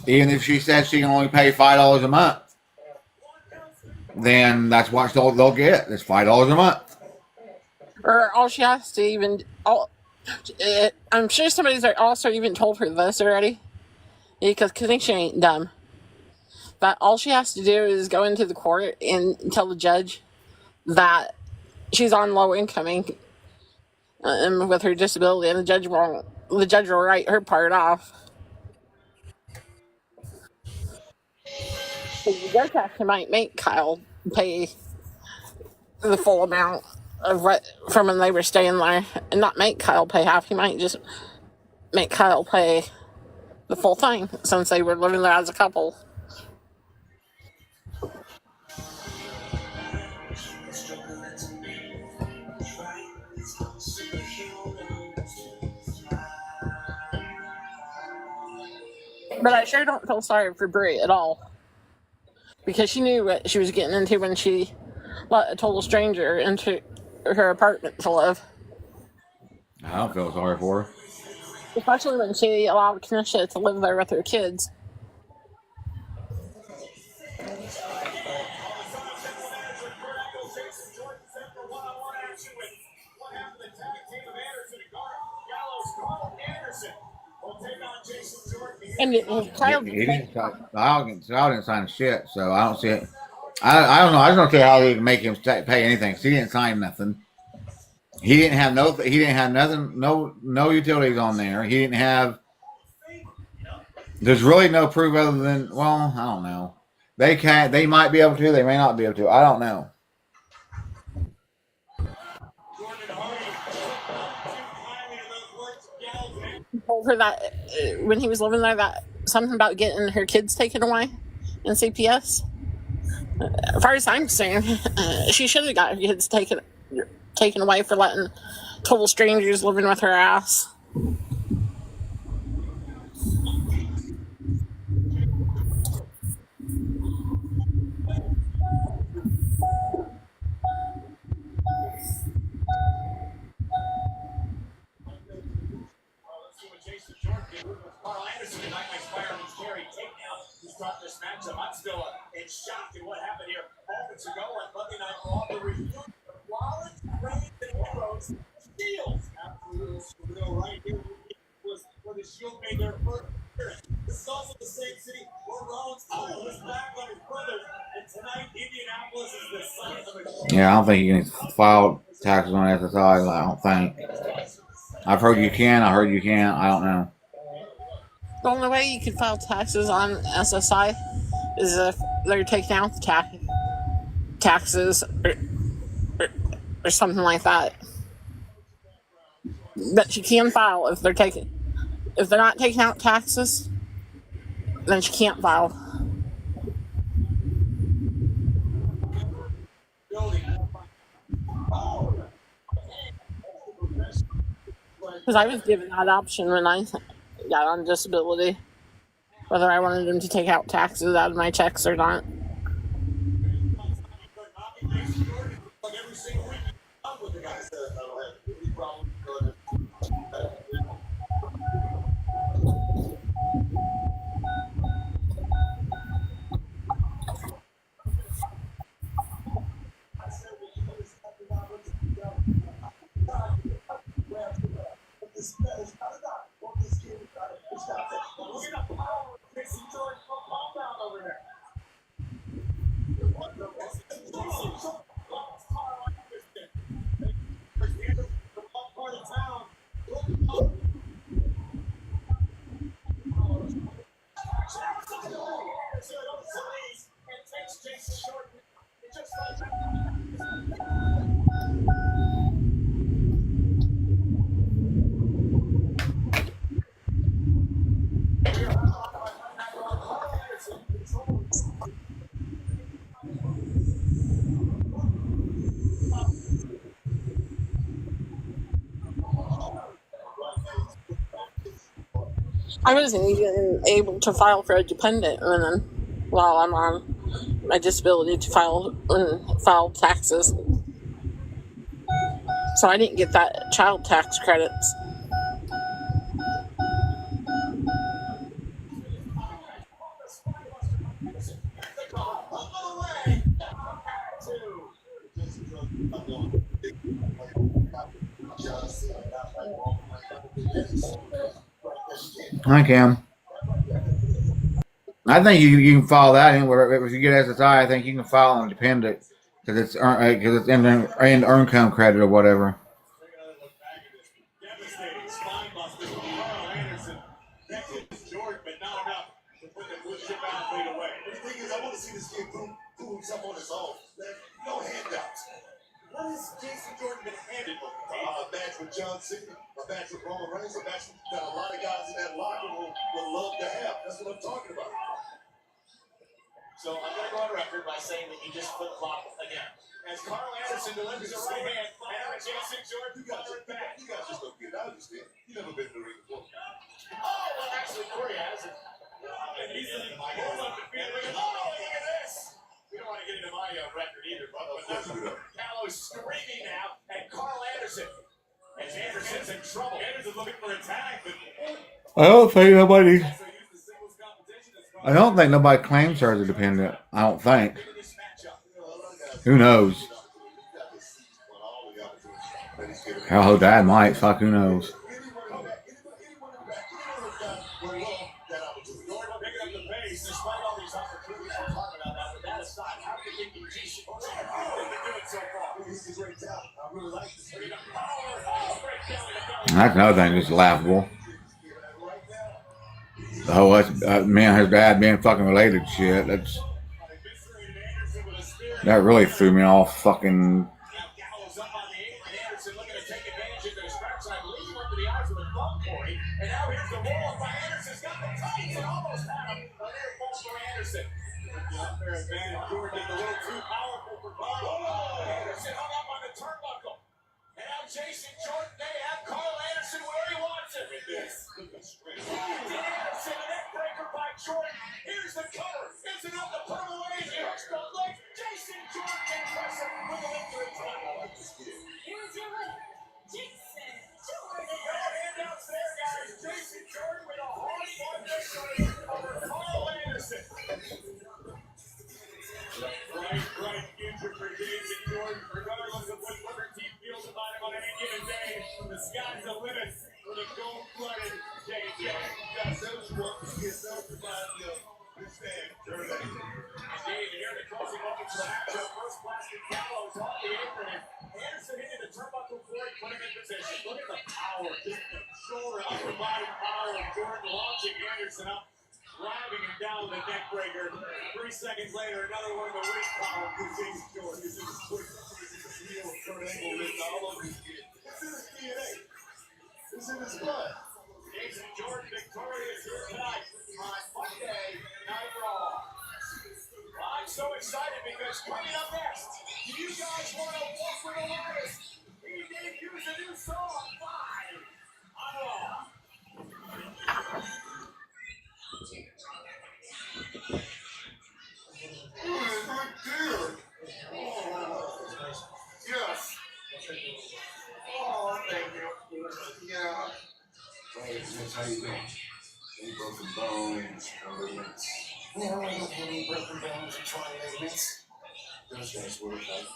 even if she says she can only pay $5 a month. Then that's what they'll get. It's $5 a month. Or all she has to even... I'm sure somebody's also even told her this already, because Kenisha ain't dumb. But all she has to do is go into the court and tell the judge that she's on low income and with her disability, and the judge will write her part off. So the judge actually might make Kyle pay the full amount of what from when they were staying there, and not make Kyle pay half. He might just make Kyle pay the full thing since they were living there as a couple. But I sure don't feel sorry for Brie at all, because she knew what she was getting into when she let a total stranger into her apartment to live. I don't feel sorry for her. Especially when she allowed Kenisha to live there with her kids. And Kyle didn't sign shit, so I don't see it. I don't know. I just don't care how they can make him pay anything. He didn't sign nothing. He didn't have nothing. No utilities on there. He didn't have. There's really no proof other than, well, I don't know. They might be able to. They may not be able to. I don't know. He told her that when he was living there, that something about getting her kids taken away in CPS. As far as I'm concerned, she should have got her kids taken away for letting total strangers living with her ass. I'm still in shock at what happened here moments ago on Monday Night Raw. The review of Rollins, Reigns, and Ambrose steals after the real right here was where the Shield made their first appearance. This is also the same city where Rollins was back on his brothers, and tonight Indianapolis is the site of a. Yeah, I don't think you can file taxes on SSI. I don't think. I've heard you can. I heard you can't. I don't know. The only way you can file taxes on SSI is if they're taking out the tax. taxes or something like that. But she can file if they're not taking out taxes, then she can't file. Because I was given that option when I got on disability, whether I wanted them to take out taxes out of my checks or not. I wasn't even able to file for a dependent while I'm on my disability to file taxes. So I didn't get that child tax credits. Hi, Cam. I think you can file that in where if you get SSI. I think you can file on dependent because it's in income credit or whatever. What has Jason Jordan been handed? A match with John Cena, a match with Roman Reigns, a match that a lot of guys in that locker room would love to have. That's what I'm talking about. So I'm going to go on record by saying that you just flip-flop again. As Carl Anderson delivers a right hand, and Jason Jordan fired back. You guys just don't get it. I understand. You've never been in the ring before. Oh, well, actually, Corey has. And he's in the undefeated. Oh, look at this. We don't want to get into my record either, but Gallows screaming now at Carl Anderson. As Anderson's in trouble. Anderson's looking for a tag, but I don't think nobody claims her as a dependent. I don't think. Who knows? Hell, her dad might. Fuck, who knows? That's another thing that's laughable. The whole man, his dad being fucking related shit. That really threw me off. Fucking. Jason Jordan, they have Carl Anderson where he wants him in this. Anderson, a neck breaker by Jordan. Here's the cover. Is it up the purple wave? He hooks the leg. Jason Jordan impressive with a victory. Here's your winner, Jason Jordan. Go handouts there, guys. Jason Jordan with a hard-fought victory over Carl Anderson. Right future for Jason Jordan, regardless of what Liberty feels about him on any given day. The sky's the limit for the gold-blooded JJ. Got those ones, get those about this man. Indeed, here the closing look into the matchup. First plastic Gallows off the apron, and Anderson hitting the turnbuckle for it, put him in position. Look at the power, just the shoulder, upper body power of Jordan launching Anderson up. driving him down with a neck breaker. 3 seconds later, another one of the ring column. James Jordan is in his quick. Heel Kurt Angle written all over his skin. It's in his DNA. It's in his blood. James Jordan victorious here tonight on Monday Night Raw. I'm so excited because coming up next, do you guys want to walk with Elias? He debuts a new song, 5 on Raw. Yes. Oh, thank you. Yeah. Hey, Vince, how you doing? Any broken bones, no ligaments? No, I don't have any broken bones or torn ligaments. Those guys were like,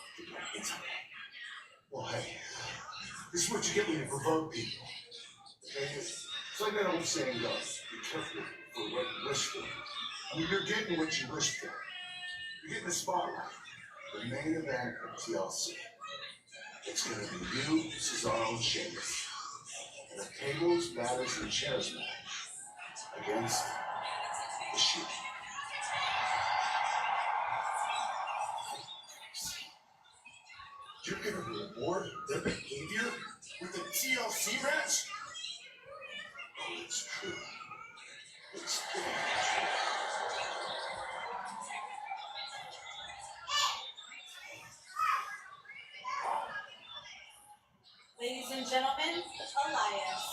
well, hey, this is what you get when you provoke people. Okay? It's like that old saying goes, be careful for what you wish for. I mean, you're getting what you wish for. You're getting the spotlight. The main event of TLC. It's going to be you, Cesaro, and Sheamus. And the tables, ladders, and chairs match against the Sheik. You're going to reward their behavior with a TLC match? Oh, it's true. It's true. Ladies and gentlemen, Elias.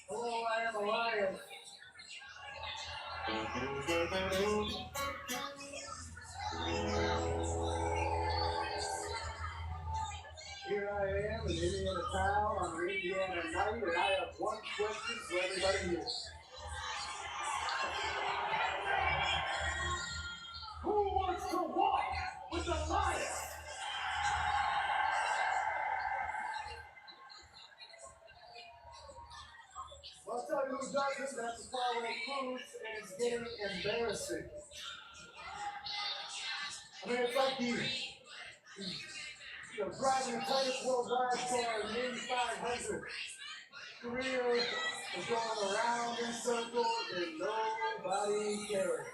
Hello, I am Elias. Here I am in Indiana town on an Indiana night, and I have one question for everybody here. Who wants to walk with Elias? I'll tell you who doesn't. That's the follow Cruz, and it's getting embarrassing. I mean, it's like driving the tightest worldwide car in 8500. Career is going around in circles and nobody cares.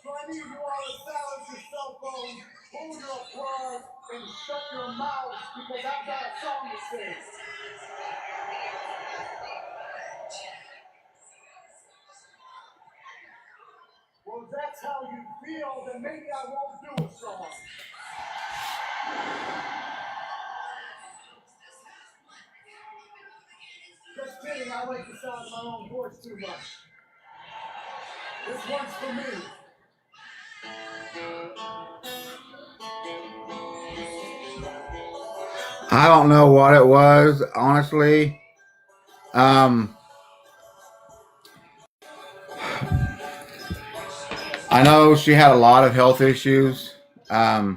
So I need you all to silence your cell phones, hold your applause, and shut your mouths because I've got a song to sing. Well, if that's how you feel, then maybe I won't do a song. Just kidding, I like the sound of my own voice too much. This one's for me. I don't know what it was, honestly. I know she had a lot of health issues. I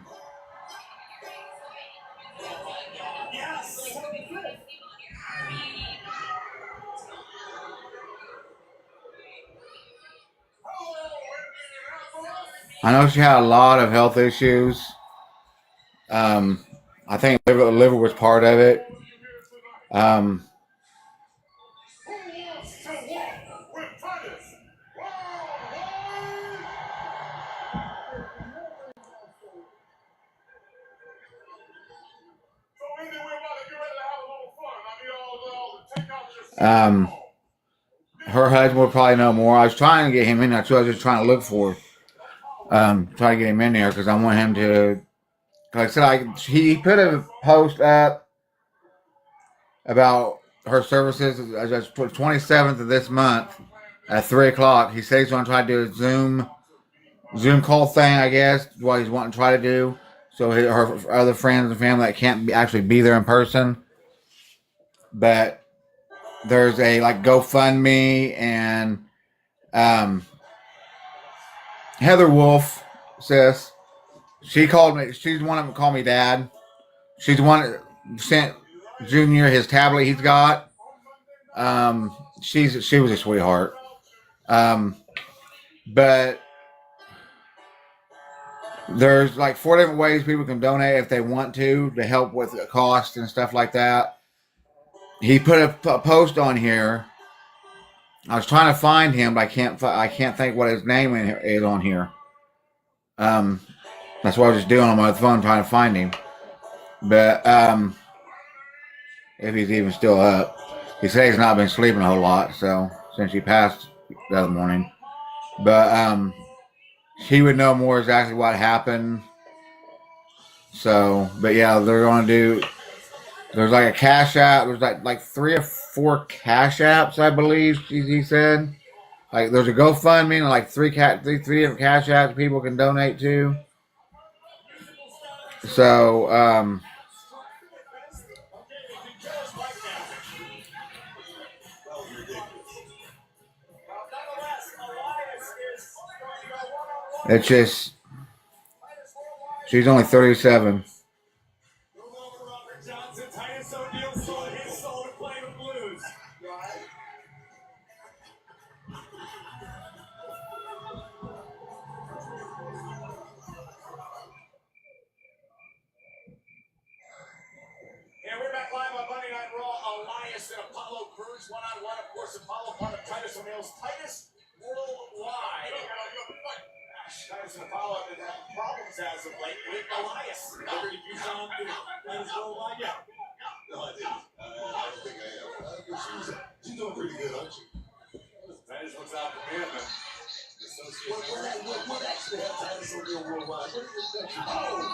know she had a lot of health issues. I think liver was part of it. Her husband would probably know more. I was trying to get him in there too. I was just trying to look for, try to get him in there because I want him to. Like I said, he put a post up about her services. That's 27th of this month at 3:00. He says he's going to try to do a Zoom call thing. I guess what he's wanting to try to do. So her other friends and family that can't actually be there in person, but there's a GoFundMe and Heather Wolf says she called me. She's the one that called me dad. She's the one that sent Junior his tablet he's got. She was a sweetheart. But There's like 4 different ways people can donate if they want to help with the cost and stuff like that. He put a post on here. I was trying to find him, but I can't think what his name is on here. That's what I was just doing on my phone, trying to find him. But if he's even still up, he said he's not been sleeping a whole lot, so since he passed the other morning. But he would know more exactly what happened. So, but yeah, they're gonna do. There's like a cash app. There's like 3 or 4 cash apps, I believe. He said. Like there's a GoFundMe and like three different cash apps people can donate to. So it's just she's only 37. And we're back live on Monday Night Raw. Elias and Apollo Crews, one-on-one. Of course, Apollo part of Titus O'Neil's Titus Worldwide. Titus and Apollo have been having problems as of late with Elias. Did you saw him do Titus Worldwide yet? No, I didn't. I don't think I am. She's doing pretty good, aren't she? Titus looks out for me, man. What actually had Titus O'Neil Worldwide? What is that? Oh!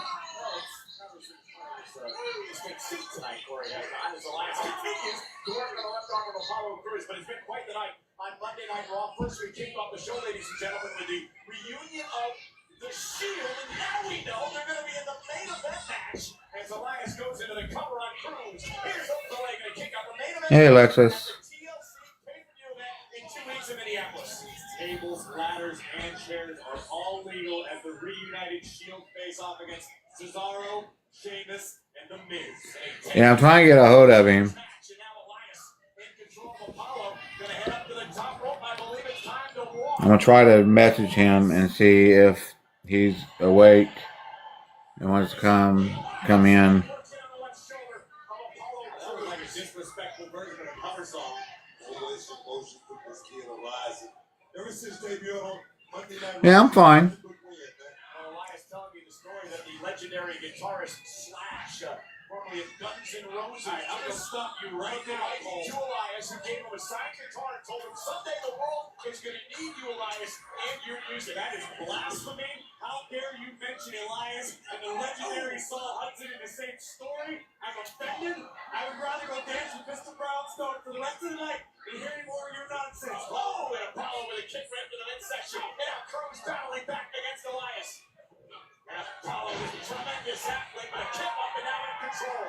He's been sick tonight, Corey. As Elias continues to work on the left arm of Apollo Crews, but it's been quite the night on Monday Night Raw. First, we kicked off the show, ladies and gentlemen, with the reunion of the Shield, and now we know they're going to be in the main event match as Elias goes into the cover on Crews. Here's Fotze going to kick out the main event. Hey, Alexis. TLC pay-per-view event in 2 weeks in Minneapolis. Tables, ladders, and chairs are all legal as the reunited Shield face off against Cesaro, Sheamus, and The Miz. Yeah, I'm trying to get a hold of him. I'm gonna try to message him and see if he's awake and wants to come in. Yeah, I'm fine. Elias telling me the story that the legendary guitarist Slash, formerly of Guns N' Roses, I'm going to stop you right now. To Elias, who gave him a signed guitar and told him someday the world is going to need you, Elias, and your music. That is blasphemy. How dare you mention Elias and the legendary Saul Hudson in the same story? I'm offended. I would rather go dance with Mr. Brownstone for the rest of the night than hear any more of your nonsense. Oh, and Apollo with a kick right to the midsection. And now Crews battling back against Elias. And Apollo is a tremendous athlete with a kick up and now in control.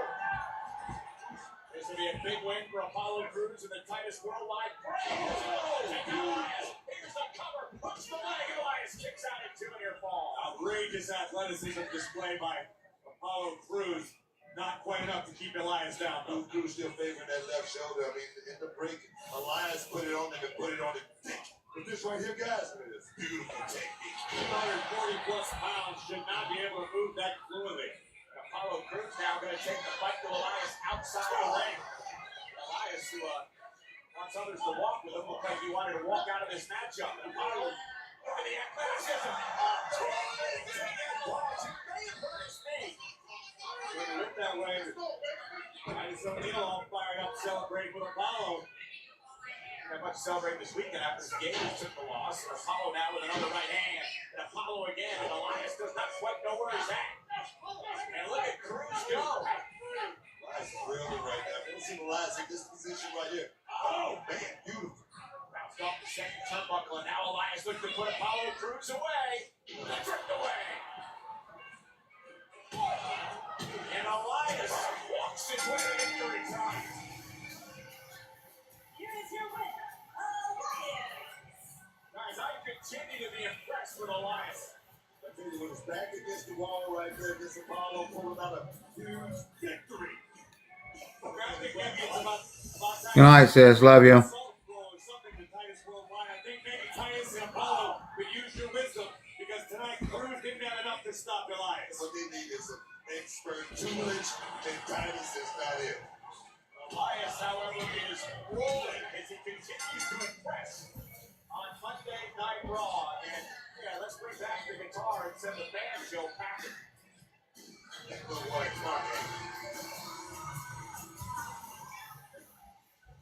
This will be a big win for Apollo Crews and the Titus Worldwide. Elias. Here's the cover. Hooks the leg. Elias kicks out at 2 and near fall. Outrageous athleticism display by Apollo Crews. Not quite enough to keep Elias down, though. Crews still favoring that left shoulder. I mean, in the break, Elias put it on him and put it on him thick. But this right here, guys, it is beautiful technique. 240-plus pounds should not be able to move that fluidly. Apollo Crews now going to take the fight to Elias outside the ring. Elias, who wants others to walk with him, looked like he wanted to walk out of this matchup. And Apollo, look at the athleticism. Look that way. Titus O'Neil all fired up, celebrating with Apollo. Not much to celebrate this weekend after the game took the loss. Apollo now with another right hand. And Apollo again. And Elias does not quite know where he's at. And look at Crews go. Elias is reeling right now. I've never seen Elias in this position right here. Oh, man, beautiful. Bounced off the second turnbuckle. And now Elias looks to put Apollo Crews away. Tripped away. And Elias walks his way to victory time. Here is your winner, Elias. Guys, I continue to be impressed with Elias. I tell you, when it's back against the wall right there against Apollo, pulling out a huge victory. Good night, sis. Love you. Something that Titus worldwide. I think maybe Titus and Apollo could use your wisdom because tonight Cruz didn't have enough to stop Elias. What they need is an expert tutelage, and Titus is not it. Elias, however, is rolling as he continues to impress on Monday Night Raw. And yeah, let's bring back the guitar and send the banjo packing.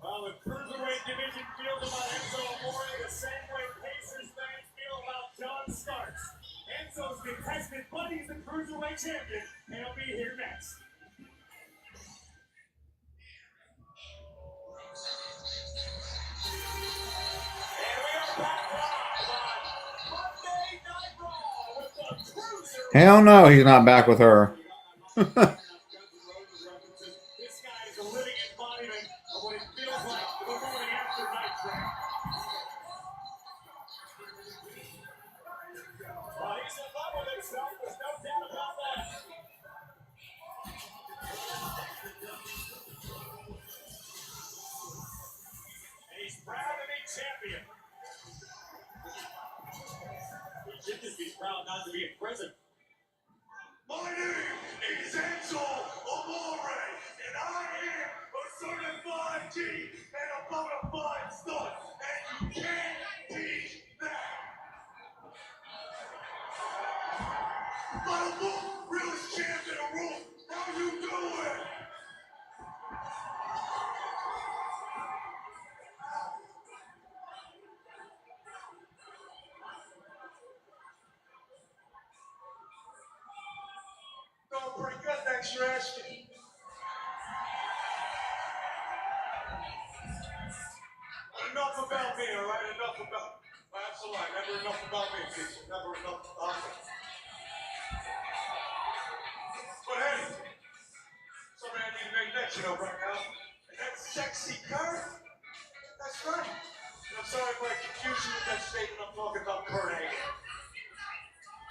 Well, the Cruiserweight division feels about Enzo Amore the same way Pacers fans feel about John Starks. Enzo's contested, but he's the Cruiserweight champion, and he'll be here next. And we are back live on Monday Night Raw with the Cruiserweight. Hell no, he's not back with her. This guy is a living embodiment of what it feels like the morning after night train. Well, he's in love with himself, there's no doubt about that. And he's proud to be champion. He should just be proud not to be in prison. My name is Enzo Amore, and I am a certified G and a bona fide stud, and you can't teach that. I'm the realest champ in the room. How you doing? Doing pretty good, thanks for asking. Enough about me, all right? Enough about. That's a lie. Never enough about me, people. Never enough about me. But hey, somebody I need to make mention of right now. And that sexy curve? That's right. And I'm sorry for my confusion with that statement. I'm talking about Kurt Angle,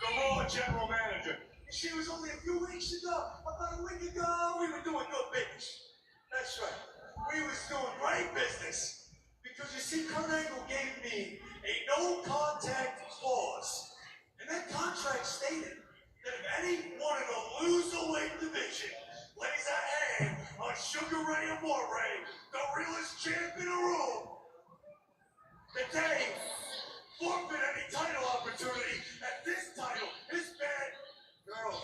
the Raw general manager. She was only a few weeks ago, about a week ago, we were doing good business. That's right. We was doing great business. Because you see, Kurt Angle gave me a no-contact clause. And that contract stated that if any one in the loserweight division lays a hand on Sugar Ray Amore, the realest champ in the room, that they forfeit any title opportunity at this title. His bad girl.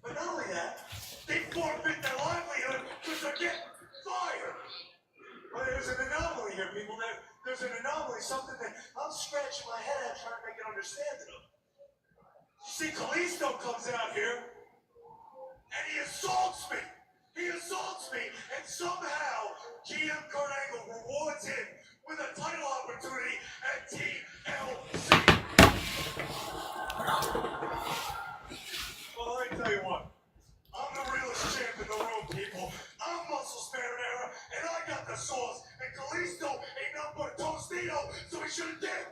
But not only that, they forfeit their livelihood because they're getting fired. But there's an anomaly here, people. There's an anomaly, something that I'm scratching my head at trying to make an understanding of. See, Kalisto comes out here, and he assaults me. And somehow, GM Kurt Angle rewards him with a title opportunity at TLC. Well, let me tell you what. I'm the realest champ in the room, people. I'm Muscle Marinara, and I got the sauce. And Kalisto ain't nothing but a Tostito, so he should have did.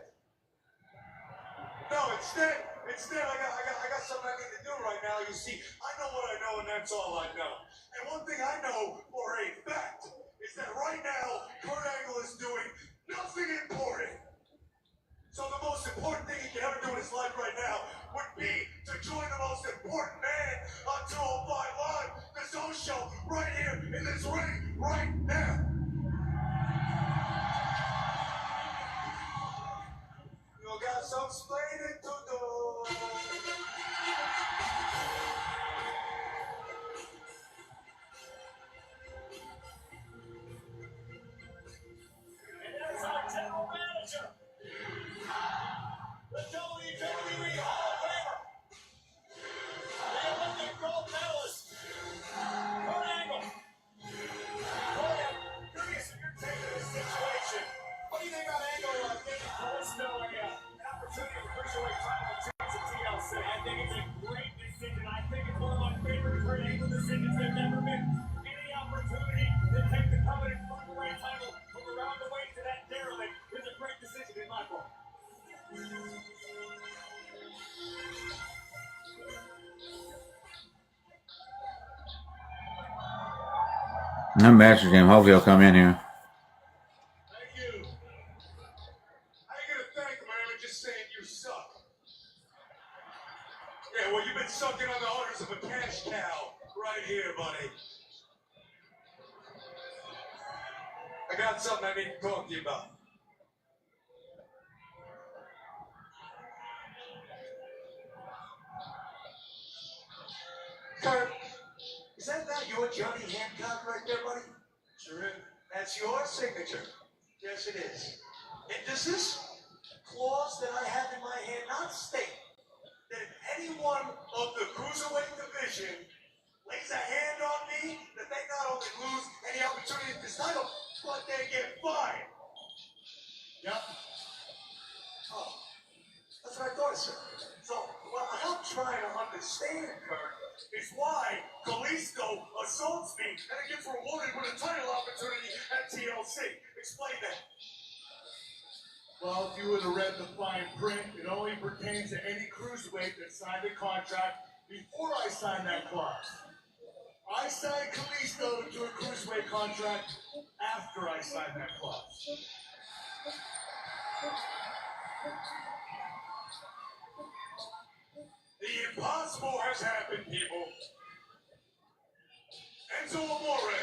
No, instead, I got something I need to do right now. You see, I know what I know, and that's all I know. And one thing I know for a fact is that right now, Kurt Angle is doing nothing important. So the most important thing he can ever do in his life right now would be to join the most important man on 205 Live, the Zone Show, right here in this ring, right now. You got some explaining to do. And there's our general manager, the WWE Hall of Famer, the Olympic gold medalist, Kurt Angle. Boy, I'm curious if you're taking this situation. What do you think about Angle giving Kalisto an opportunity to cruiserweight title chance at TLC? I think it's a great decision. I think it's one of my favorite Kurt Angle decisions there's ever been. Any opportunity to take the coveted cruiserweight title from around the way to that derelict is a great decision in my book. I'm messaging him. Hopefully he'll come in here. Thank you. suck. Yeah, well, you've been sucking on the udders of a cash cow right here, buddy. I got something I need to talk to you about. Kurt, is that not your Johnny Hancock right there, buddy? Sure is. That's your signature. Yes, it is. And does this clause that I have in my hand not state that if anyone of the cruiserweight division lays a hand on me, that they not only lose any opportunity at this title, but they get fired? Yep. Oh, that's what I thought, sir. So what I'm trying to understand, Kurt, is why Kalisto assaults me and it gets rewarded with a title opportunity at TLC. Explain that. Well, if you would have read the fine print, it only pertains to any cruiserweight that signed a contract before I signed that clause. I signed Kalisto to a cruiserweight contract after I signed that clause. The impossible has happened, people. Enzo Amore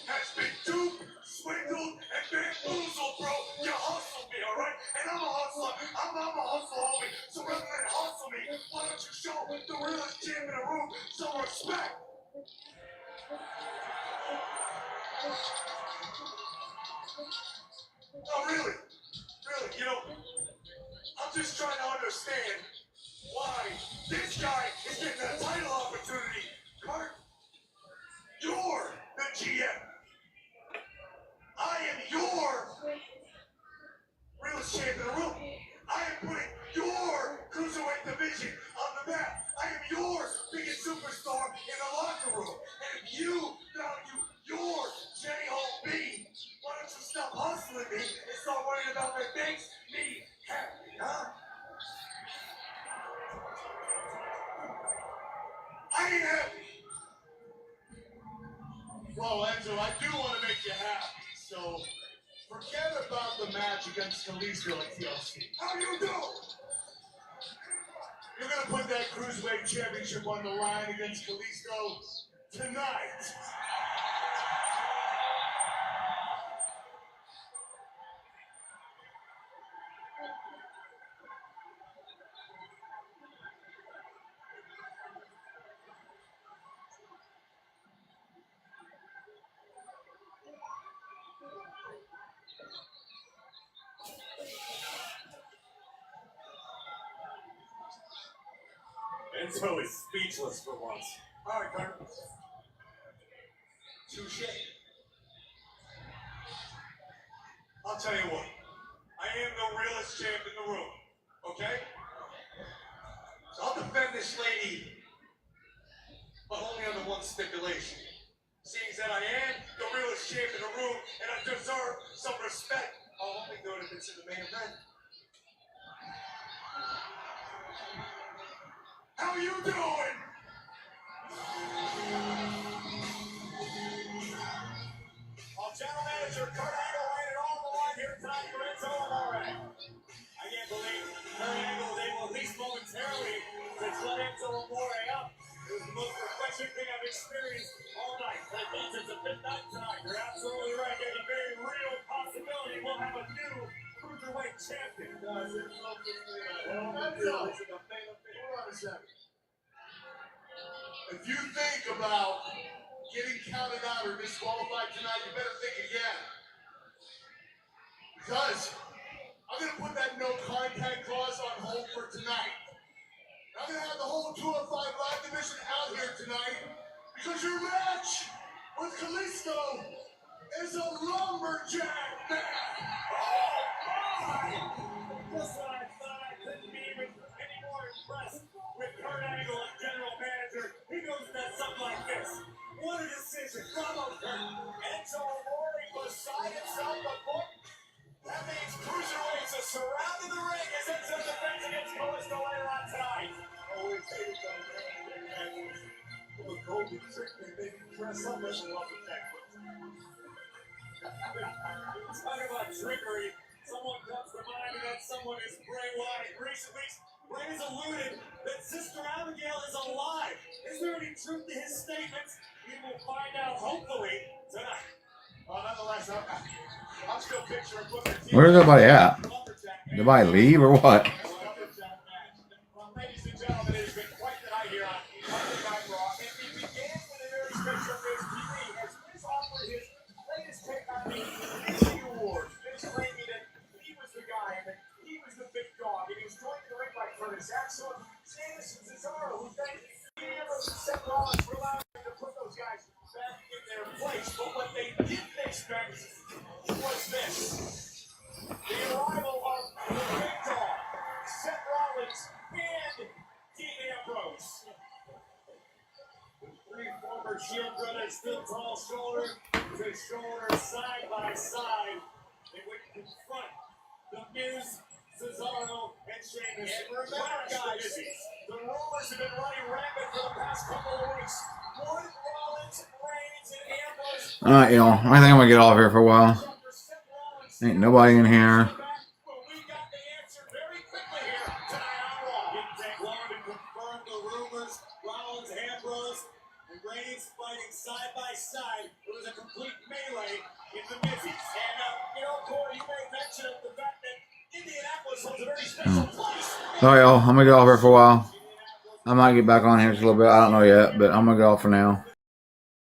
has been duped, swindled, and bamboozled, bro. You hustled me, all right? And I'm a hustler. I'm a hustler, homie. So rather than hustle me, why don't you show the realest champ in the room some respect? Oh, really? Really, you know, I'm just trying to understand why this guy is getting a title opportunity. Kurt, you're the GM. I am your realest champ in the room. I am putting your cruiserweight division on the map. I am your biggest superstar in the locker room. And if you value your J-O-B, why don't you stop hustling me and start worrying about what makes me happy, huh? I ain't happy. Well, Enzo, I do want to make you happy, so forget about the match against Kalisto at TLC. How you do? You're going to put that Cruiserweight Championship on the line against Kalisto tonight. Enzo is speechless for once. All right, Kurt. Touche. I'll tell you what. I am the realest champ in the room, okay? So I'll defend this lady, but only under one stipulation. Seeing that I am the realest champ in the room and I deserve some respect, I'll only do it if it's in the main event. How you doing? Well, general manager Kurt Angle laid it all on the line here tonight for Enzo Amore. I can't believe Kurt Angle was able, at least momentarily, to shut Enzo Amore up. It was the most refreshing thing I've experienced all night. That means it's a big night tonight. You're absolutely right. There's a very real possibility we'll have a new cruiserweight champion. Guys, it's something Hold on a second. If you think about getting counted out or disqualified tonight, you better think again. Because I'm going to put that no contact clause on hold for tonight. I'm going to have the whole 205 Live division out here tonight because your match with Kalisto is a lumberjack match. Oh, my! Just when I thought I couldn't be even any more impressed with Kurt Angle as general manager, he goes and does something like this. What a decision. Bravo, Kurt. Enzo Amore beside himself the book. That means cruiserweights are surrounding the ring as Enzo defends against Kalisto later on tonight. Always hated those matches. It was golden trick. They made you dress up as a lumberjack. Talk about trickery. Someone comes to mind, and that someone is Bray Wyatt. in recent weeks, Ray has alluded that Sister Abigail is alive. Is there any truth to his statements? We will find out, hopefully, tonight. Well, nonetheless, I'm still picturing Booker T. Where's everybody at? Did everybody leave or what? Well, ladies and gentlemen, it has been quite the night here on Monday Night Raw. And it began with a very special news TV as Miz offered his latest take on the Missy Awards. Miz claiming that he was the guy and that he was the big dog. And he was joined in the ring by Curtis Axel, Sheamus, and Cesaro, who thanked Seth Rollins for allowing him to put those guys back in their place. But what they didn't expect was this. The arrival of the big dog, Seth Rollins and Dean Ambrose. The three former Shield brothers stood tall, shoulder to shoulder, side by side. They would confront the Miz, Cesaro, and Sheamus. And remember, guys, the rumors have been running rampant for the past couple of weeks. Would Rollins, Reigns, and Ambrose... Alright, y'all. I think I'm gonna get off here for a while. Ain't nobody in here. Well, we got the answer very quickly here tonight on Raw. Didn't take long to confirm the rumors. Rollins, Ambrose, and Reigns fighting side by side. It was a complete melee in the Mizzies. And, Corey, you made mention of the fact that Indianapolis holds a very special place. Alright, y'all. I'm gonna get off here for a while. I might get back on here just a little bit. I don't know yet, but I'm gonna get off for now.